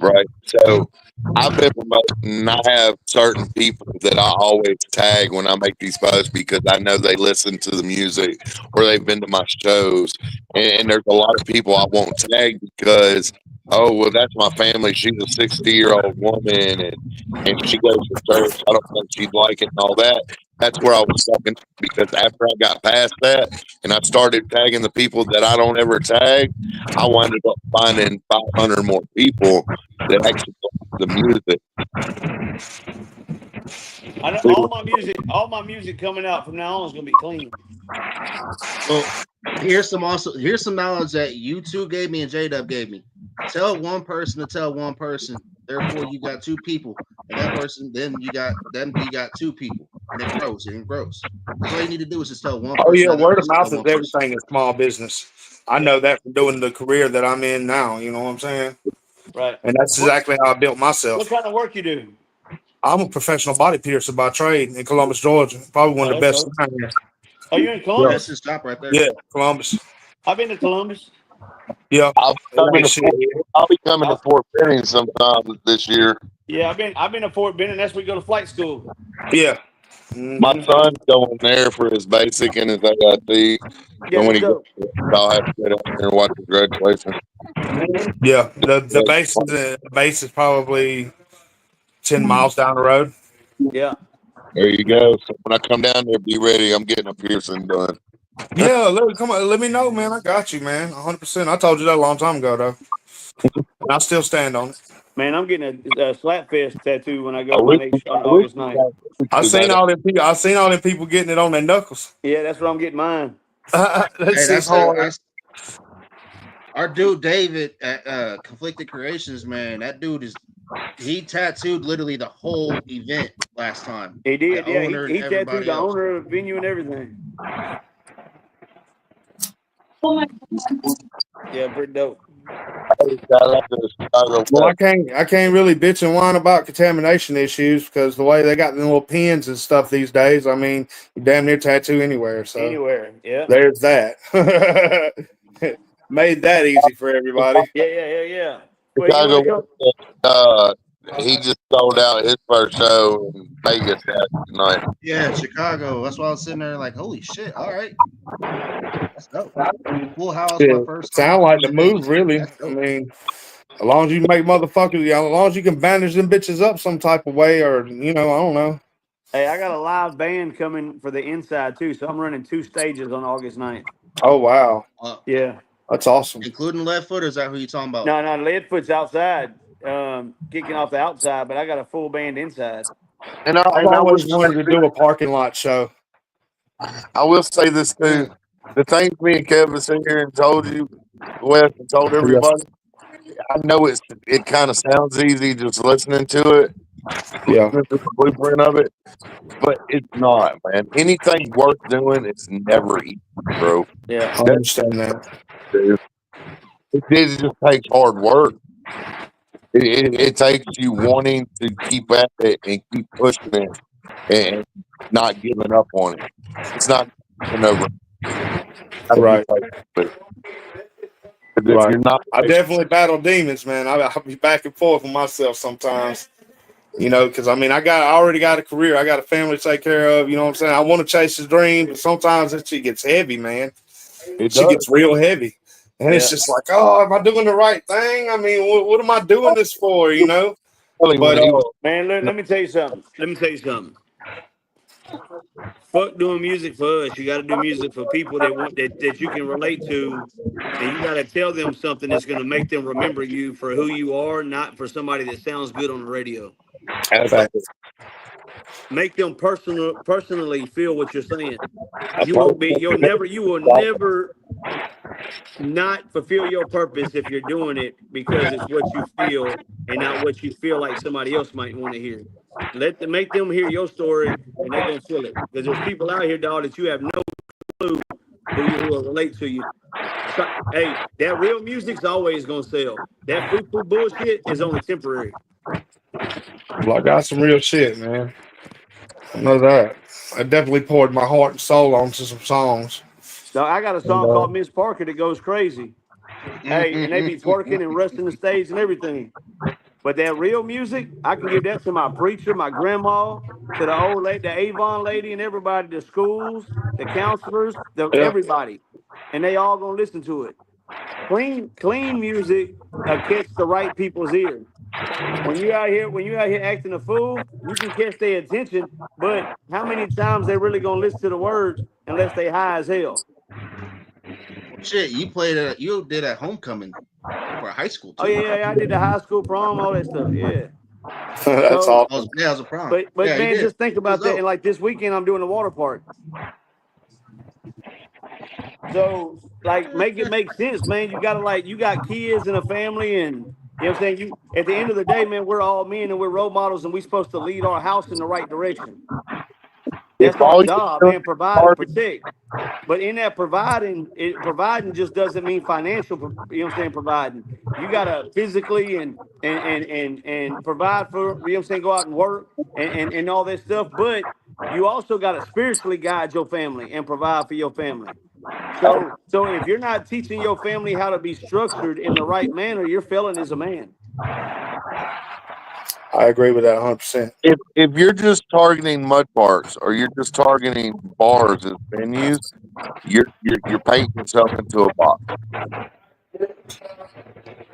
right? So I've been promoting. I have certain people that I always tag when I make these posts because I know they listen to the music or they've been to my shows. And there's a lot of people I won't tag because, oh, well, that's my family. She's a 60-year-old woman and she goes to church. I don't think she'd like it and all that. That's where I was talking because after I got past that and I started tagging the people that I don't ever tag, I wound up finding 500 more people that actually like the music. I know all my music coming out from now on is gonna be clean. Well, here's some knowledge that you two gave me and J-Dub gave me. Tell one person to tell one person Therefore, you got two people, and that person, then you got two people, and it grows and it grows. Because all you need to do is just tell one Oh person, yeah, that word of person, tell mouth is one person. everything in small business. I know that from doing the career that I'm in now. You know what I'm saying? Right. And that's exactly how I built myself. What kind of work you do? I'm a professional body piercer by trade in Columbus, Georgia. Probably one Oh, of the that's best dope. around here. Are you in Yeah, Columbus? That's his shop right there. yeah, Columbus. I've been to Columbus. Yeah, I'll be it coming ain't to shit Fort, here. I'll be coming to Fort Benning sometime this year. Yeah, I've been to Fort Benning. That's where we go to flight school. Yeah. My Mm-hmm. son's going there for his basic and his AIT. Yeah, And when that's he gets dope. there, I'll have to get out there and watch his graduation. Yeah, the base is probably 10 miles down the road. Yeah. There you go. So when I come down there, be ready. I'm getting a piercing done. Yeah, come on, let me know, man. I got you, man. 100%. I told you that a long time ago, though, and I still stand on it. Man, I'm getting a Slapfest tattoo when I I go wish on I wish August we 9th. had I to seen that. all them people. I seen all them people getting it on their knuckles. Yeah, that's where I'm getting mine. That Hey, shit's that's hard. our dude David at Conflicted Creations, man. That dude he tattooed literally the whole event last time. He The did, yeah. owner and He tattooed everybody the else. owner of the venue and everything. Yeah, pretty dope. Shout out to the Chicago Well, West. I can't really bitch and whine about contamination issues because the way they got the little pins and stuff these days. I mean, you damn near tattoo anywhere. So Anywhere, yeah. there's that. Made that easy for everybody. Yeah. Well, you want Chicago to come? West, he just sold out his first show in Vegas tonight. Yeah, Chicago. That's why I was sitting there like, holy shit! All right, that's dope. Full house, my Yeah, first time sound going like the to move, Vegas. really. That's I dope. mean, as long as you make motherfuckers, as long as you can bandage them bitches up some type of way, or I don't know. Hey, I got a live band coming for the inside too, so I'm running 2 stages on August 9th. Oh wow, Yeah. that's awesome. Including left foot, or is that who you talking about? No, Leadfoot's outside, kicking off the outside, but I got a full band inside. And I I've will always say wanted to do a parking lot show. I will say this too. The things me and Kevin sit here and told you, Wes, and told everybody. I know it kind of sounds easy just listening to it, Yeah, listening to the blueprint of it, but it's not, man. Anything worth doing, it's never easy, bro. Yeah, I understand that. It just takes hard work. It takes you wanting to keep at it and keep pushing it and not giving up on it. It's not over. Right. If you're not, I definitely battle demons, man. I'll be back and forth with myself sometimes. Because I already got a career. I got a family to take care of. You know what I'm saying? I want to chase his dream, but sometimes that shit gets heavy, man. It Shit does. gets real heavy. And it's just like, oh, am I doing the right thing? I mean, what am I doing this for? But man, let me tell you something. Fuck doing music for us. You got to do music for people that you can relate to, and you got to tell them something that's going to make them remember you for who you are, not for somebody that sounds good on the radio. Make them personally feel what you're saying. You will never not fulfill your purpose if you're doing it because it's what you feel and not what you feel like somebody else might want to hear. Make them hear your story and they're gonna feel it. Because there's people out here, dog, that you have no clue who will relate to you. So, hey, that real music's always gonna sell. That foo-foo bullshit is only temporary. I got some real shit, man. I know that. I definitely poured my heart and soul onto some songs. So I got a song called Miss Parker that goes crazy. Hey, and they be twerking and rusting the stage and everything. But that real music, I can give that to my preacher, my grandma, to the old lady, the Avon lady, and everybody, the schools, the counselors, everybody, and they all gonna listen to it. Clean music catch the right people's ear. When you out here acting a fool, you can catch their attention, but how many times they really gonna listen to the words unless they high as hell? Shit, you did at homecoming for high school too. Oh yeah, I did the high school prom, all that stuff. Yeah. That's awesome. Yeah, it was a prom. But yeah, man, just think about that. And like this weekend, I'm doing the water park. So like, make it make sense, man. You got kids and a family, and You know what I'm saying? At the end of the day, man, we're all men and we're role models, and we're supposed to lead our house in the right direction. If That's our all you're job, doing man. is Provide and targeting, protect. But in that providing just doesn't mean financial. You know what I'm saying? Providing. You gotta physically and provide for. You know what I'm saying? Go out and work and all that stuff. But you also gotta spiritually guide your family and provide for your family. So if you're not teaching your family how to be structured in the right manner, you're failing as a man. I agree with that 100%. If you're just targeting mud parks or you're just targeting bars as venues, you're painting yourself into a box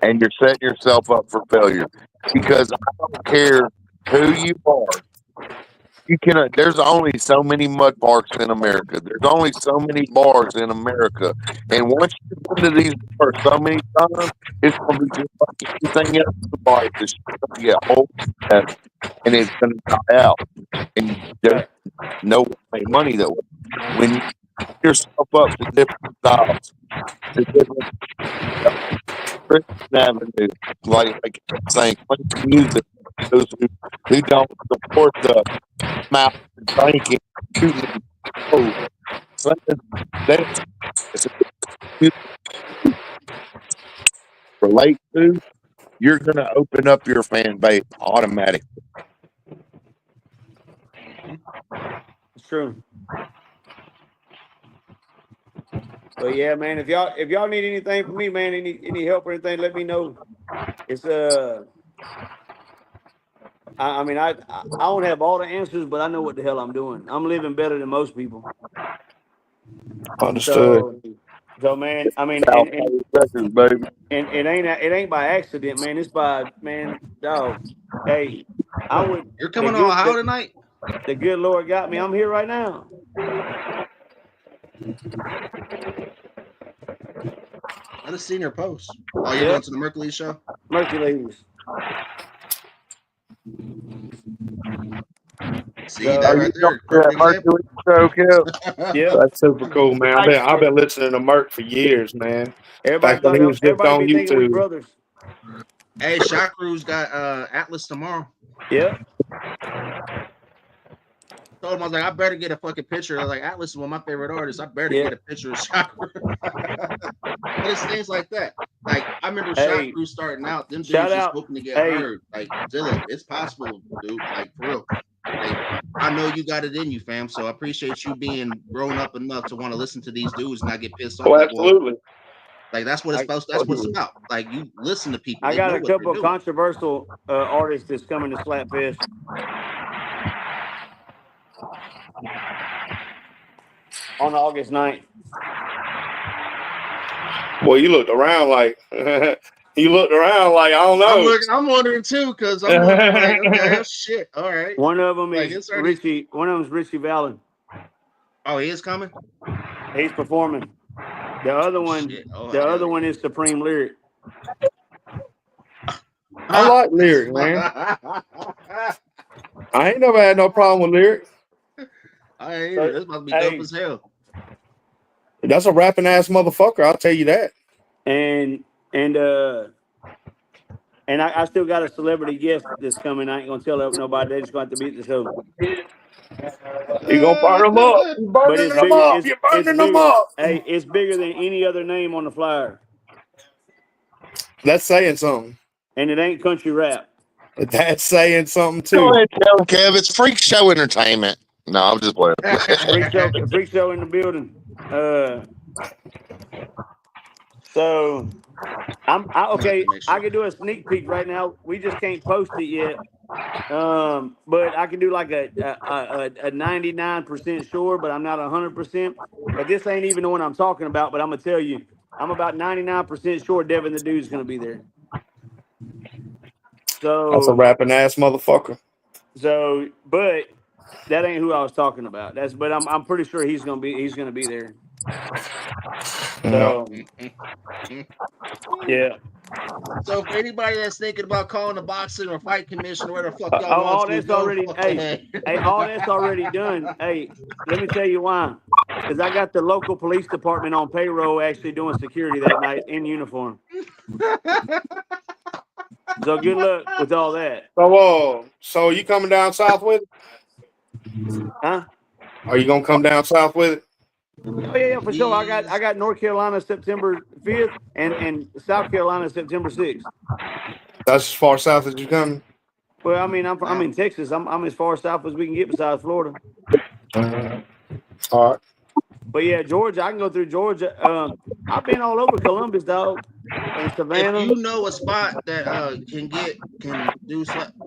and you're setting yourself up for failure. Because I don't care who you are, you can. There's only so many mud parks in America. There's only so many bars in America, and once you've been to these bars so many times, it's going to be just like anything else in life. It's going to get old, and it's going to die out, and there's no way to make money that way. When you set yourself up to different styles, to different Christian avenue, like I'm saying, country music, those who don't support the mouth and drinking, shooting, oh, that's it's a good relate to. You're going to open up your fan base automatically. It's true. But yeah, man, if y'all need anything from me, man, any help or anything, let me know. It's I mean I don't have all the answers, but I know what the hell I'm doing. I'm living better than most people. Understood. So man, I mean, South Texas, baby. and it ain't by accident, man. It's by dog. Hey, I would. You're coming to Ohio tonight? The good Lord got me. I'm here right now. I just seen your post. Oh, you're going to the Mercury show? Mercury. See that right there. Yeah, that's super cool, man. I've been listening to Merc for years, man. Back when he was just on be thinking we YouTube. brothers. Hey, Shot Crew's got Atlas tomorrow. Yep. Told him, I was like, I better get a fucking picture. I was like, Atlas is one of my favorite artists. I better get a picture of Shot Crew. But it's things like that. Like, I remember Shot Crew starting out. Them dudes just hoping to get heard. Like, Dylan, it's possible, dude. Like, for real. Like, I know you got it in you, fam. So I appreciate you being grown up enough to want to listen to these dudes and not get pissed off. Oh, absolutely. Like, that's what it's supposed. That's what it's about. Like, you listen to people. I got a couple of controversial artists that's coming to Slapfest. On August 9th. Well, you looked around like I don't know. I'm wondering too, because I'm wondering like, okay, shit. All right. One of them like, is Richie. One of them is Richie Vallen. Oh, he is coming. He's performing. The other one, other one is Supreme Lyric. I like Lyric, man. I ain't never had no problem with Lyric. I ain't either. This must be dope as hell. That's a rapping ass motherfucker. I'll tell you that. And I still got a celebrity guest that's coming. I ain't gonna tell nobody. They just going to have to be at the show. You gonna burn them up? You burning them up? You burning them up? Hey, it's bigger than any other name on the flyer. That's saying something. And it ain't country rap. That's saying something too. Go ahead, tell Kev. It's freak show entertainment. No, I'm just playing. freak show in the building. So okay. I can do a sneak peek right now. We just can't post it yet. But I can do like a 99% sure, but I'm not 100%. But this ain't even the one I'm talking about. But I'm gonna tell you, I'm about 99% sure Devin the Dude's gonna be there. So that's a rapping ass motherfucker. So, but that ain't who I was talking about. But I'm pretty sure he's gonna be there. So yeah. So for anybody that's thinking about calling the boxing or fight commission or whatever the fuck y'all all want that's to already all that's already done. Hey, let me tell you why. Because I got the local police department on payroll actually doing security that night in uniform. So good luck with all that. So are you coming down south with it? Huh? Are you gonna come down south with it? Oh yeah, for sure. I got North Carolina September 5th and South Carolina September 6th. That's as far south as you coming. Well, I mean, I'm in Texas. I'm as far south as we can get besides Florida. All right. But yeah, Georgia, I can go through Georgia. I've been all over Columbus, dog, and Savannah. If you know a spot that can do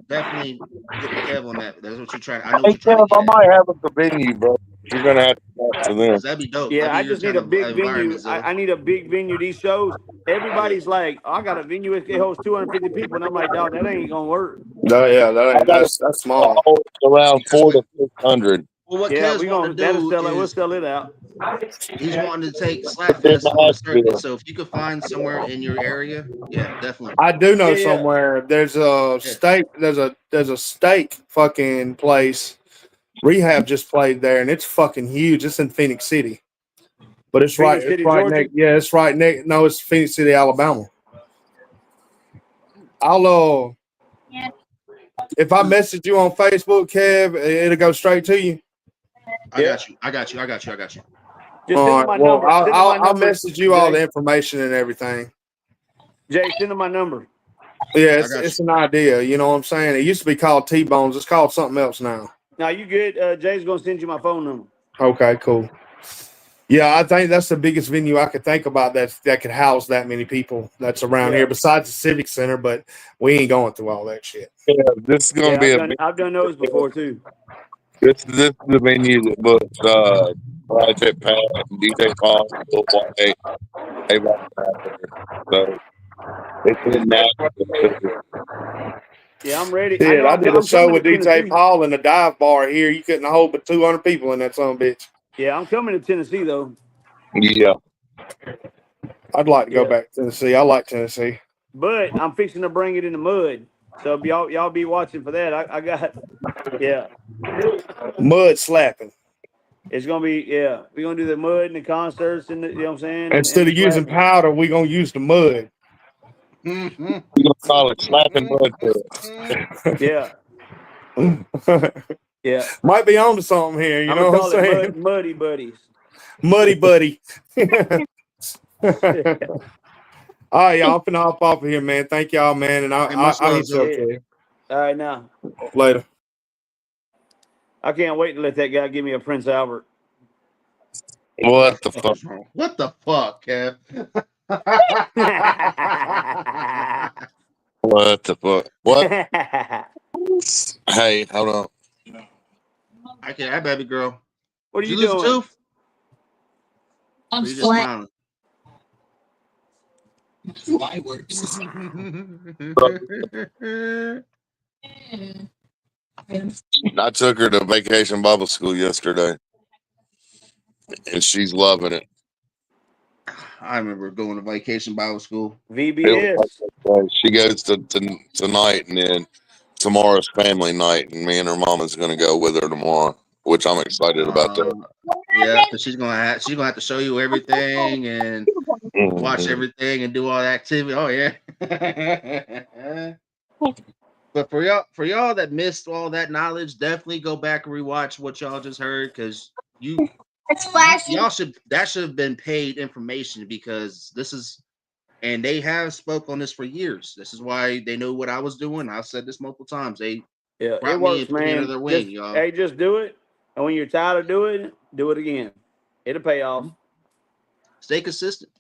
definitely get with Kev on that. That's what you're trying. I know what Hey, you're trying Kev, to I get at. might have a venue, bro. You're gonna have to talk to them. Because that'd be dope. Yeah, That'd be I your just need kind a of big venue. environment, Zilla. I need a big venue. These shows, everybody's like, oh, I got a venue. It holds 250 people, and I'm like, dog, that ain't gonna work. No, yeah, that's small. Around 400 to 600. Well, what Yeah, Kev's wanting to do we'll is sell it out. he's wanting to take Slapfest on a circuit. So if you could find somewhere in your area, yeah, definitely. I do know Yeah, yeah. somewhere. There's a steak. There's a steak fucking place. Rehab just played there, and it's fucking huge. It's in Phoenix City, but it's Phoenix right. City, It's right Georgia? next. Yeah, it's right next. No, it's Phoenix City, Alabama. I'll if I message you on Facebook, Kev, it'll go straight to you. I got you. Just send them my number. I'll message you all the information and everything. Jay, send them my number. Yeah, it's an idea. You know what I'm saying? It used to be called T-Bones. It's called something else now. Now you good? Jay's gonna send you my phone number. Okay, cool. Yeah, I think that's the biggest venue I could think about that could house that many people that's around here besides the Civic Center, but we ain't going through all that shit. Yeah, this is gonna be I've done those before too. This is the venue that books Project Pat and DJ Paul and Lil Wayne. So it's in Nashville. Yeah, I'm ready. Yeah, I did a show with DJ Tennessee. Paul in the dive bar here. You couldn't hold but 200 people in that son of a bitch. Yeah, I'm coming to Tennessee though. Yeah. I'd like to go back to Tennessee. I like Tennessee. But I'm fixing to bring it in the mud. So y'all be watching for that. I got mud slapping. It's gonna be we're gonna do the mud and the concerts and you know what I'm saying. Instead of using powder, we're gonna use the mud. We're gonna call it slapping mud. Yeah. Yeah. Might be on to something here, you know what I'm saying? Muddy buddies. Muddy buddy. All right, y'all. I'm finna hop off of here, man. Thank y'all, man. And I'll hit you up, okay. All right, now. Later. I can't wait to let that guy give me a Prince Albert. What the fuck? What the fuck, Kev? What the fuck? What? Hey, hold on. I can't. Hi, baby girl. What are you lose a doing? tooth? I'm just smiling. Fireworks. I took her to Vacation Bible School yesterday, and she's loving it. I remember going to Vacation Bible School. VBS. She goes to tonight, and then tomorrow's family night, and me and her mama's going to go with her tomorrow, which I'm excited about that. Yeah, because she's gonna have to show you everything and watch everything and do all the activity. Oh yeah. But for y'all that missed all that knowledge, definitely go back and rewatch what y'all just heard, because y'all should have been paid information, because this is, and they have spoke on this for years. This is why they know what I was doing. I've said this multiple times. They brought it me works, and put me man. under their wing, y'all. Hey, just do it. And when you're tired of doing it, do it again. It'll pay off. Stay consistent.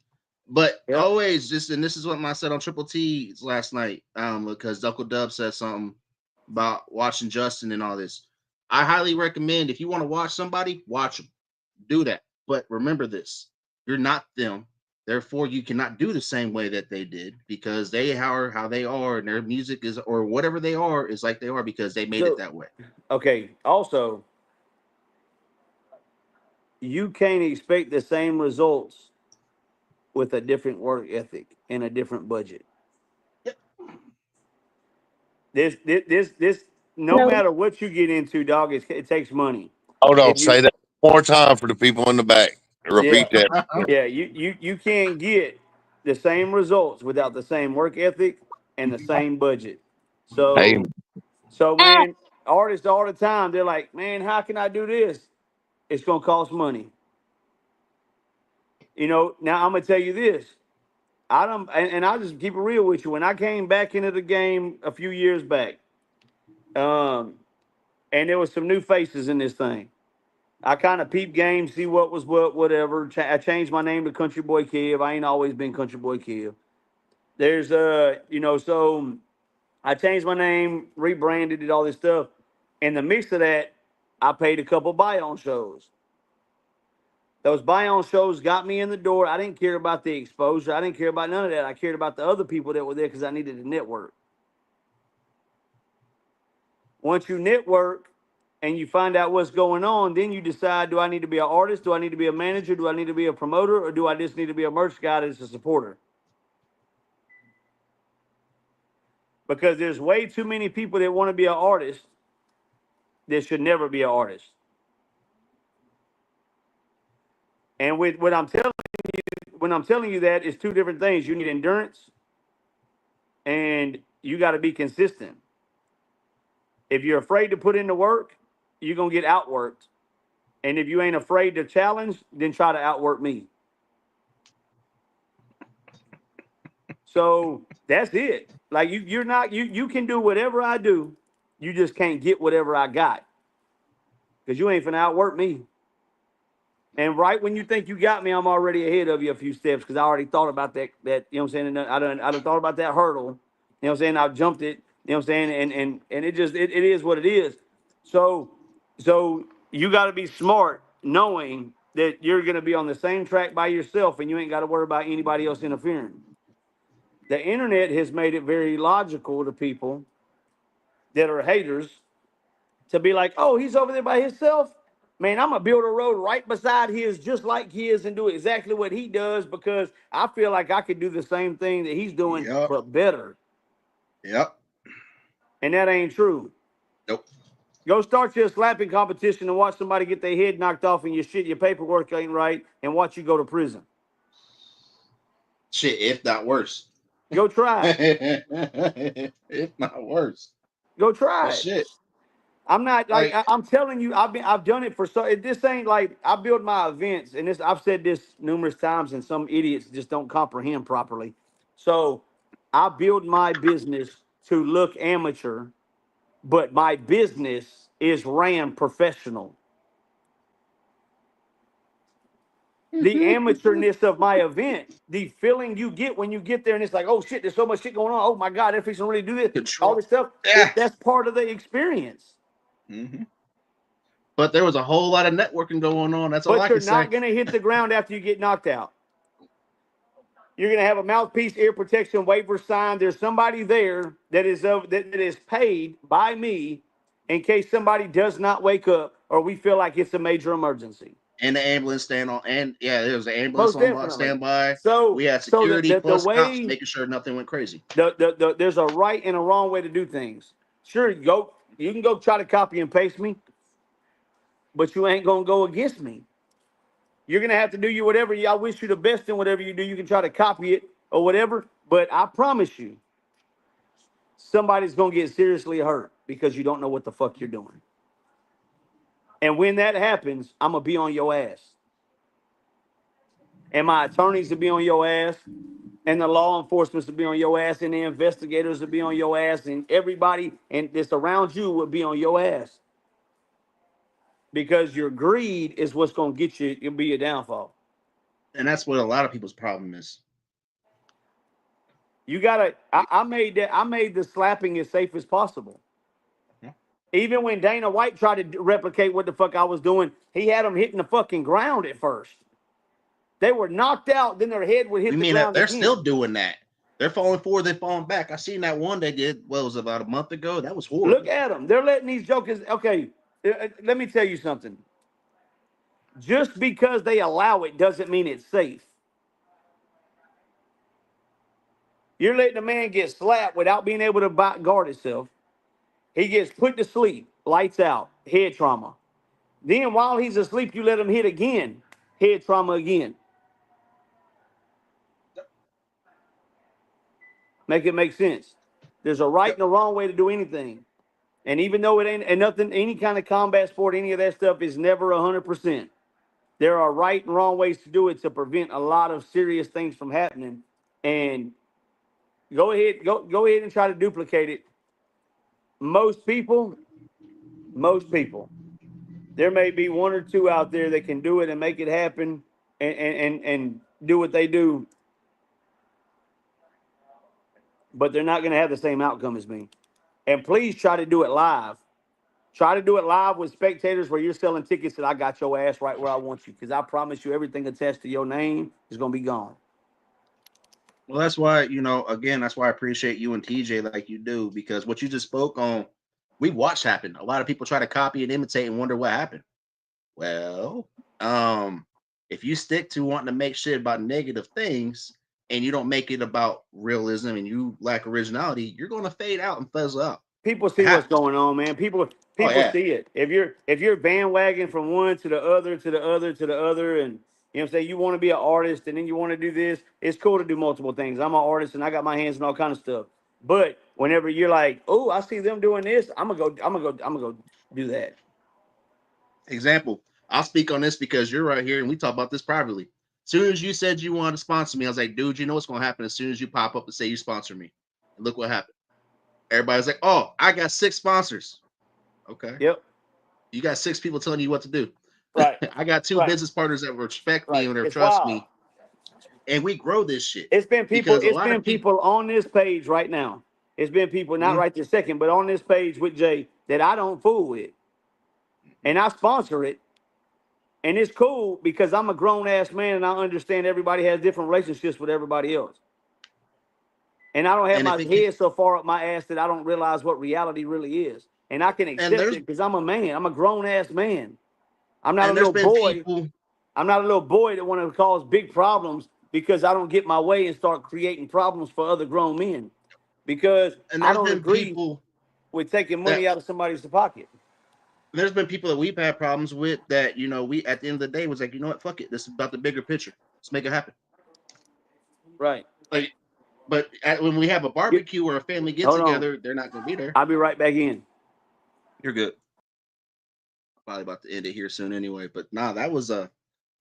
But always just, and this is what I said on Triple T's last night, because Uncle Dub said something about watching Justin and all this. I highly recommend, if you want to watch somebody, watch them. Do that. But remember this: you're not them. Therefore, you cannot do the same way that they did, because they are how they are, and their music is, or whatever they are, is like they are because they made it that way. Okay. Also, you can't expect the same results with a different work ethic and a different budget. This, no matter what you get into, dog, it takes money. Hold on, say that one more time for the people in the back. Repeat that. Yeah, you can't get the same results without the same work ethic and the same budget. Hey, So man, artists all the time, they're like, man, how can I do this? It's gonna cost money. Now I'm gonna tell you this. I don't, and I'll just keep it real with you. When I came back into the game a few years back, and there was some new faces in this thing. I kind of peep game, see what was what, whatever. I changed my name to Country Boy Kev. I ain't always been Country Boy Kev. There's so I changed my name, rebranded it, all this stuff. In the mix of that, I paid a couple buy-on shows. Those buy-on shows got me in the door. I didn't care about the exposure. I didn't care about none of that. I cared about the other people that were there because I needed a network. Once you network and you find out what's going on, then you decide, do I need to be an artist? Do I need to be a manager? Do I need to be a promoter? Or do I just need to be a merch guy that's a supporter? Because there's way too many people that want to be an artist that should never be an artist. And with what I'm telling you, when I'm telling you that, it's two different things. You need endurance and you got to be consistent. If you're afraid to put in the work, you're going to get outworked. And if you ain't afraid to challenge, then try to outwork me. So that's it. Like you can do whatever I do. You just can't get whatever I got. Because you ain't finna outwork me. And right when you think you got me, I'm already ahead of you a few steps because I already thought about that, you know what I'm saying? I done thought about that hurdle. You know what I'm saying? I've jumped it, you know what I'm saying? And it is what it is. So you got to be smart knowing that you're going to be on the same track by yourself and you ain't got to worry about anybody else interfering. The internet has made it very logical to people that are haters to be like, oh, he's over there by himself. Man, I'm going to build a road right beside his just like his and do exactly what he does because I feel like I could do the same thing that he's doing, but better. Yep. And that ain't true. Nope. Go start your slapping competition and watch somebody get their head knocked off and your paperwork ain't right and watch you go to prison. Shit, if not worse. Go try it. If not worse. Go try But it. shit. I'm not like I'm telling you, I've done it for this ain't like I build my events, and I've said this numerous times, and some idiots just don't comprehend properly. So I build my business to look amateur, but my business is ran professional. The amateurness of my event, the feeling you get when you get there, and it's like, oh shit, there's so much shit going on. Oh my God, they're fixing to really do this, all this stuff. Yeah. That's part of the experience. Mm-hmm. But there was a whole lot of networking going on. That's all I can say. But you're not going to hit the ground after you get knocked out. You're going to have a mouthpiece, ear protection, waiver signed. There's somebody there that is paid by me in case somebody does not wake up or we feel like it's a major emergency. And the ambulance stand on, and yeah, there was an ambulance on standby. So we had security plus the way, cops making sure nothing went crazy. There's a right and a wrong way to do things. Sure, you can go try to copy and paste me, but you ain't gonna go against me. You're gonna have to do whatever. I wish you the best in whatever you do. You can try to copy it or whatever, but I promise you, somebody's gonna get seriously hurt because you don't know what the fuck you're doing. And when that happens, I'm gonna be on your ass. And my attorneys will be on your ass, and the law enforcement will be on your ass, and the investigators will be on your ass, and everybody and that's around you will be on your ass. Because your greed is what's gonna get you. It'll be your downfall. And that's what a lot of people's problem is. You gotta. I made the slapping as safe as possible. Yeah. Even when Dana White tried to replicate what the fuck I was doing, he had them hitting the fucking ground at first. They were knocked out, then their head would hit the ground. They're still doing that. They're falling forward, they're falling back. I seen that one they did. What was it, about a month ago? That was horrible. Look at them. They're letting these jokers. Okay, let me tell you something. Just because they allow it doesn't mean it's safe. You're letting a man get slapped without being able to guard himself. He gets put to sleep, lights out, head trauma. Then while he's asleep, you let him hit again, head trauma again. Make it make sense. There's a right and a wrong way to do anything. And even though it ain't and nothing, any kind of combat sport, any of that stuff is never 100%. There are right and wrong ways to do it to prevent a lot of serious things from happening. And go ahead and try to duplicate it. Most people, there may be one or two out there that can do it and make it happen and do what they do, but they're not going to have the same outcome as me. And please try to do it live. Try to do it live with spectators where you're selling tickets that I got your ass right where I want you, because I promise you everything attached to your name is going to be gone. Well, that's why, again, that's why I appreciate you and TJ like you do, because what you just spoke on, we watched happen. A lot of people try to copy and imitate and wonder what happened. Well, if you stick to wanting to make shit about negative things and you don't make it about realism and you lack originality, you're going to fade out and fizzle out. People see what's going on, man. People see it. If you're bandwagon from one to the other, to the other, to the other, and you know what I'm saying, you want to be an artist and then you want to do this, it's cool to do multiple things. I'm an artist and I got my hands in all kind of stuff. But whenever you're like, oh, I see them doing this, I'm gonna go do that. Example, I'll speak on this because you're right here and we talk about this privately. As soon as you said you wanted to sponsor me, I was like, dude, you know what's gonna happen as soon as you pop up and say you sponsor me. And look what happened. Everybody's like, oh, I got 6 sponsors. Okay. Yep. You got 6 people telling you what to do. Right. I got 2 business partners that respect me and that trust me. And we grow this shit. It's been people on this page right now. It's been people, not right this second, but on this page with Jay that I don't fool with. And I sponsor it. And it's cool because I'm a grown ass man and I understand everybody has different relationships with everybody else. And I don't have my head so far up my ass that I don't realize what reality really is. And I can accept it because I'm a man. I'm a grown ass man. I'm not a little boy. I'm not a little boy that want to cause big problems because I don't get my way and start creating problems for other grown men. Because I don't agree with taking money out of somebody's pocket. There's been people that we've had problems with that, we at the end of the day was like, you know what, fuck it. This is about the bigger picture. Let's make it happen. Right. But when we have a barbecue or a family get together, they're not going to be there. I'll be right back in. You're good. Probably about to end it here soon anyway. But nah, that was a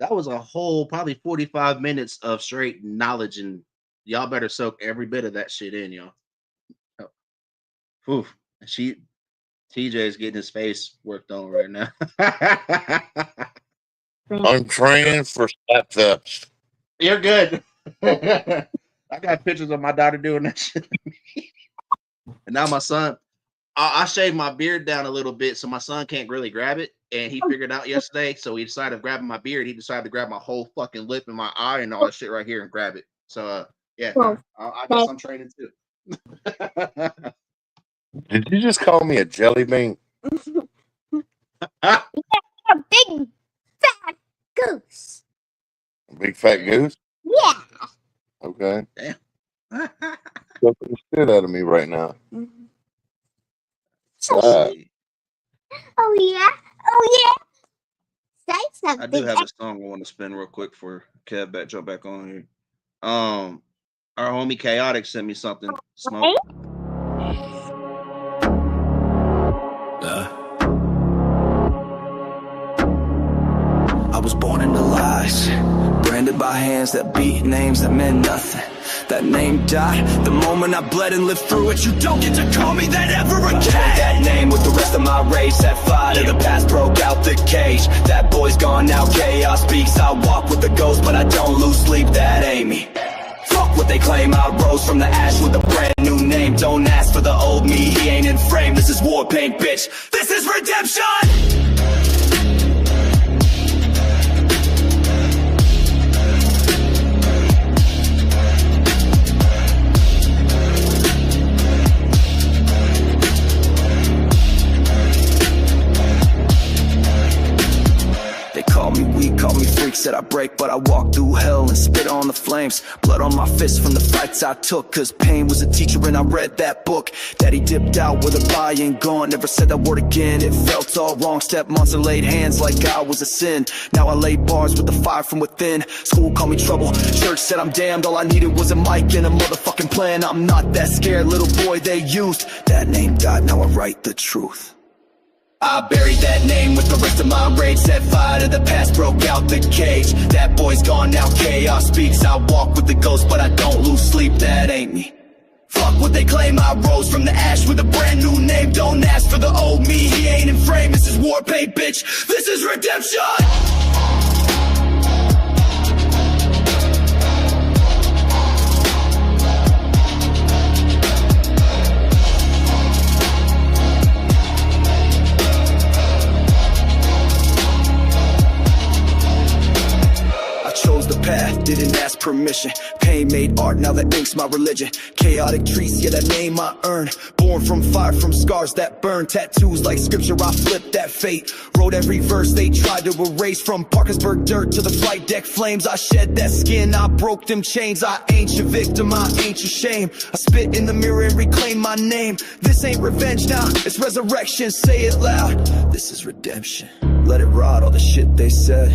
whole probably 45 minutes of straight knowledge, and y'all better soak every bit of that shit in, y'all. Oof. TJ's getting his face worked on right now. I'm training for step-ups. You're good. I got pictures of my daughter doing that shit. And now my son, I shaved my beard down a little bit so my son can't really grab it. And he figured out yesterday, so he decided grabbing my beard. He decided to grab my whole fucking lip and my eye and all that shit right here and grab it. So, yeah, I guess I'm training too. Did you just call me a jelly bean? A big fat goose. A big fat goose? Yeah. Okay. Damn. Something the shit out of me right now. Oh yeah. Oh yeah. Say something. I do have a song I want to spin real quick for Kev jump back on here. Our homie Chaotic sent me something. Smoke. I was born into lies, branded by hands that beat names that meant nothing. That name died the moment I bled and lived through it. You don't get to call me that ever again. I trade that name with the rest of my race. Set fire to the past, broke out the cage. That boy's gone now, chaos speaks. I walk with the ghost, but I don't lose sleep. That ain't me. Fuck what they claim, I rose from the ash with a brand new name. Don't ask for the old me, he ain't in frame. This is war paint, bitch. This is redemption. said I break, but I walk through hell and spit on the flames. Blood on my fist from the fights I took, cause pain was a teacher and I read that book. Daddy dipped out with a body and gone, never said that word again. It felt all wrong, stepmonster laid hands like God was a sin. Now I lay bars with the fire from within. School called me trouble, church said I'm damned. All I needed was a mic and a motherfucking plan. I'm not that scared, little boy they used. That name died, now I write the truth. I buried that name with the rest of my rage. Set fire to the past, broke out the cage. That boy's gone, now chaos speaks. I walk with the ghost, but I don't lose sleep. That ain't me. Fuck what they claim, I rose from the ash with a brand new name. Don't ask for the old me, he ain't in frame. This is war paint, bitch, this is redemption. Chose the path, didn't ask permission. Pain made art, now that ink's my religion. Chaotic trees, yeah, that name I earned. Born from fire, from scars that burn. Tattoos like scripture, I flipped that fate. Wrote every verse they tried to erase. From Parkersburg dirt to the flight deck flames. I shed that skin, I broke them chains. I ain't your victim, I ain't your shame. I spit in the mirror and reclaim my name. This ain't revenge now, it's resurrection. Say it loud, this is redemption. Let it rot, all the shit they said.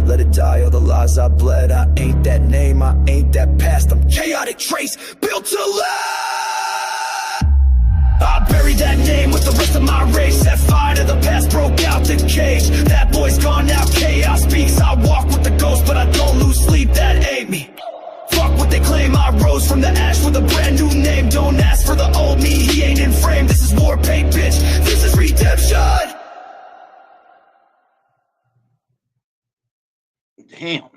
Let it die, all the lies I bled. I ain't that name, I ain't that past. I'm chaotic trace, built to last. I buried that name with the rest of my race. Set fire to the past, broke out the cage. That boy's gone, now chaos speaks. I walk with the ghost, but I don't lose sleep. That ain't me. Fuck what they claim, I rose from the ash with a brand new name. Don't ask for the old me, he ain't in frame. This is war paint, bitch, this is redemption. Damn.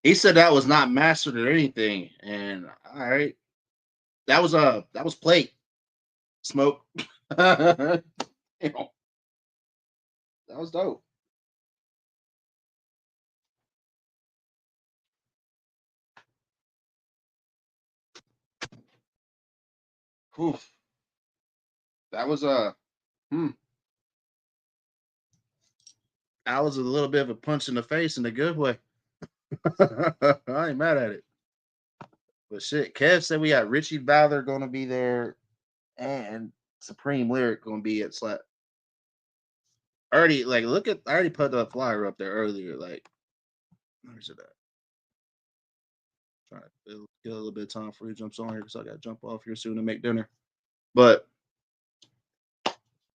He said that was not mastered or anything. And all right. That was plate. Smoke. Damn. That was dope. Oof. That was that was a little bit of a punch in the face in a good way. I ain't mad at it. But shit, Kev said we got Richie Valor gonna be there and Supreme Lyric gonna be at Slap. Already, like, look at I already put the flyer up there earlier. Like, where's it at? Trying to get a little bit of time before he jumps on here because I gotta jump off here soon to make dinner. But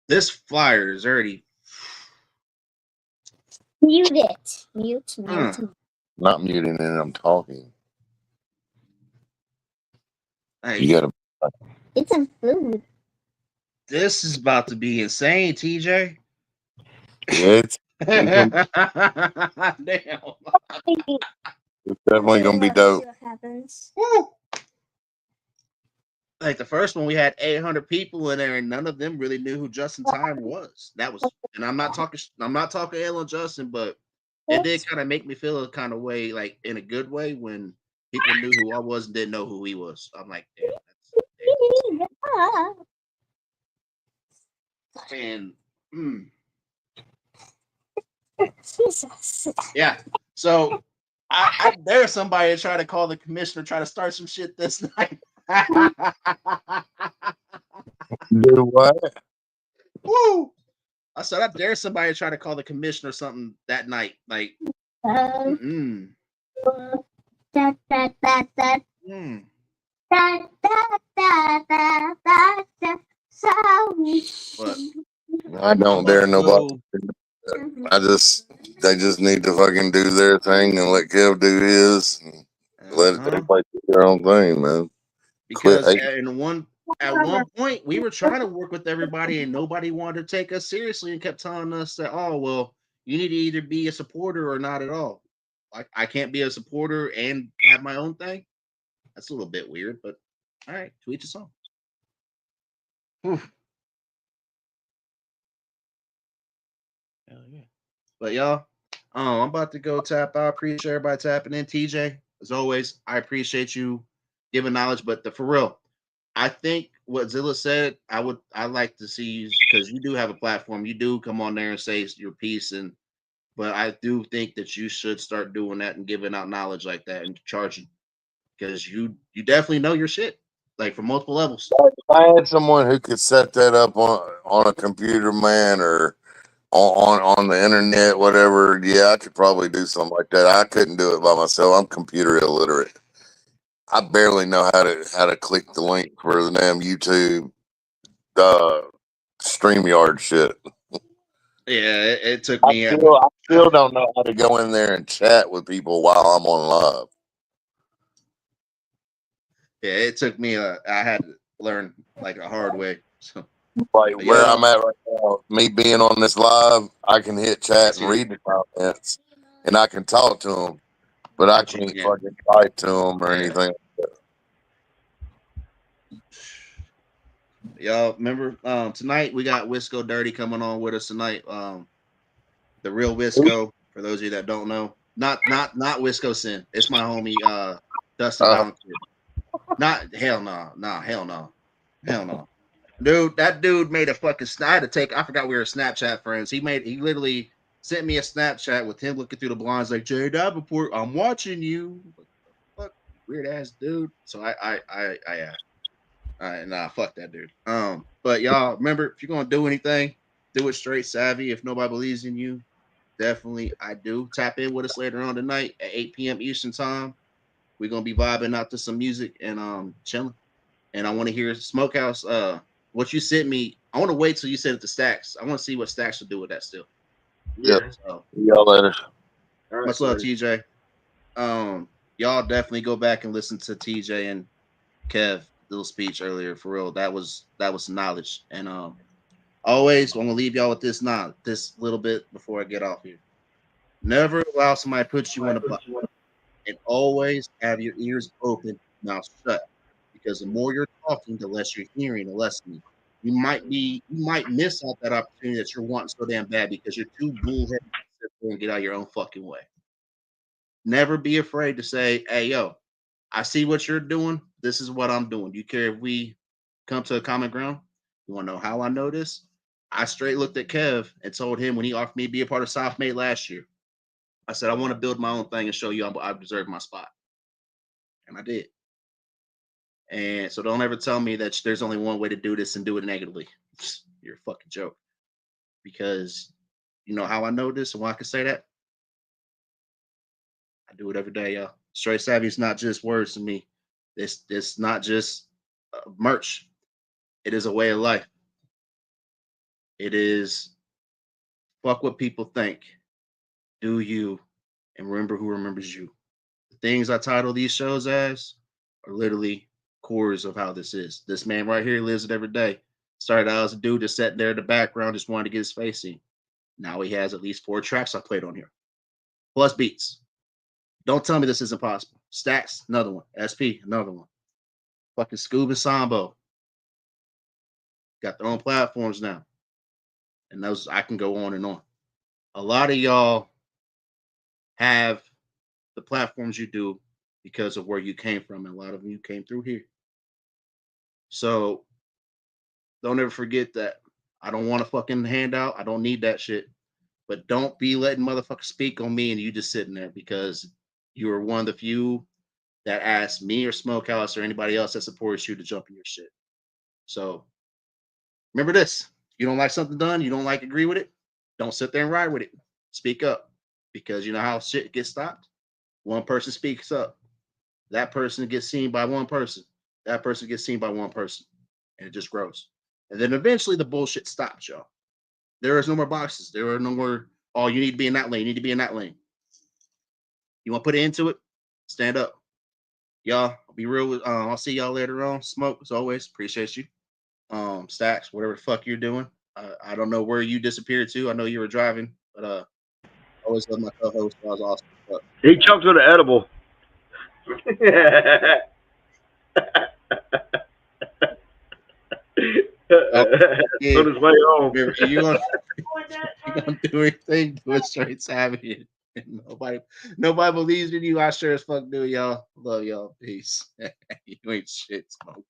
this flyer is already mute it. Mute. Not muting it, I'm talking. Hey, you gotta. It's some food. This is about to be insane, TJ. It's Damn. It's definitely gonna be dope. See what happens. Woo. Like the first one, we had 800 people in there, and none of them really knew who Justin Time was. That was, and I'm not talking ill on Justin, but it did kind of make me feel a kind of way, like in a good way, when people knew who I was and didn't know who he was. I'm like, damn, and Jesus. yeah. So I dare somebody to try to call the commissioner, try to start some shit this night. Do what? Woo! I said I dare somebody to try to call the commissioner something that night. Like, But I don't dare nobody. They just need to fucking do their thing and let Kev do his. And let everybody do their own thing, man. Because at one point we were trying to work with everybody and nobody wanted to take us seriously and kept telling us that, oh well, you need to either be a supporter or not at all. Like I can't be a supporter and have my own thing. That's a little bit weird, but all right, to each his own. Hell yeah. But y'all, I'm about to go tap out. Appreciate everybody tapping in. TJ, as always, I appreciate you giving knowledge, but for real, I think what Zilla said, I'd like to see you, because you do have a platform. You do come on there and say your piece, and But I do think that you should start doing that and giving out knowledge like that and charging because you definitely know your shit like from multiple levels. If I had someone who could set that up on a computer, man, or on the internet, whatever, yeah, I could probably do something like that. I couldn't do it by myself. I'm computer illiterate. I barely know how to click the link for the damn YouTube StreamYard shit. Yeah, it took I me. still don't know how to go in there and chat with people while I'm on live. Yeah, it took me. I had to learn like a hard way. So Like where yeah, I'm at right now, me being on this live, I can hit chat and read the comments, and I can talk to them, but I can't fucking type to them or anything. Y'all remember tonight we got Wisco Dirty coming on with us tonight. The real Wisco, for those of you that don't know, not Wisco Sin. It's my homie Dustin Volunteer. Not hell no, hell no. Dude, that dude made a fucking I forgot we were Snapchat friends. He literally sent me a Snapchat with him looking through the blinds like Jay Davenport, I'm watching you. What the fuck, weird ass dude. So nah, fuck that dude. But y'all remember, if you're gonna do anything, do it straight savvy. If nobody believes in you, definitely I do. Tap in with us later on tonight at 8 p.m. Eastern time. We're gonna be vibing out to some music and chilling. And I want to hear Smokehouse. What you sent me. I want to wait till you send it to Stacks. I want to see what Stacks will do with that still. Yeah. So, Y'all later. Much love, TJ. Y'all definitely go back and listen to TJ and Kev little speech earlier. For real, that was knowledge. And always I'm gonna leave y'all with this little bit before I get off here. Never allow somebody to put you in a box, and always have your ears open, mouth shut. Because the more you're talking, the less you're hearing, the less you might miss out that opportunity that you're wanting so damn bad because you're too bullheaded to sit there and get out of your own fucking way. Never be afraid to say, hey, yo, I see what you're doing. This is what I'm doing. Do you care if we come to a common ground? You want to know how I know this? I straight looked at Kev and told him when he offered me to be a part of South Made last year. I said, I want to build my own thing and show you I deserve my spot. And I did. And so don't ever tell me that there's only one way to do this and do it negatively. You're a fucking joke. Because you know how I know this and why I can say that? I do it every day, y'all. Straight savvy is not just words to me. It's not just merch. It is a way of life. It is fuck what people think. Do you and remember who remembers you. The things I title these shows as are literally cores of how this is. This man right here lives it every day. Started out as a dude just sat there in the background, just wanted to get his face seen. Now he has at least 4 tracks I played on here, plus beats. Don't tell me this isn't possible. Stacks, another one. SP, another one. Fucking Scoob and Sambo got their own platforms now, and those I can go on and on. A lot of y'all have the platforms you do because of where you came from, and a lot of you came through here. So don't ever forget that. I don't want a fucking handout. I don't need that shit. But don't be letting motherfuckers speak on me and you just sitting there because you are one of the few that asked me or Smokehouse or anybody else that supports you to jump in your shit. So remember this. You don't like something done, you don't like agree with it, don't sit there and ride with it. Speak up. Because you know how shit gets stopped? One person speaks up. That person gets seen by one person. That person gets seen by one person. And it just grows. And then eventually the bullshit stops, y'all. There is no more boxes. There are no more, oh, you need to be in that lane. You need to be in that lane. You want to put it into it? Stand up. Y'all, I'll be real with I'll see y'all later on. Smoke, as always. Appreciate you. Stacks, whatever the fuck you're doing. I don't know where you disappeared to. I know you were driving, but always love my co-host. That was awesome. But, he choked with an edible. Yeah, on his way home. You gonna do anything? Do it straight savvy. Nobody believes in you. I sure as fuck do, y'all. Love y'all. Peace. You ain't shit, Smoke.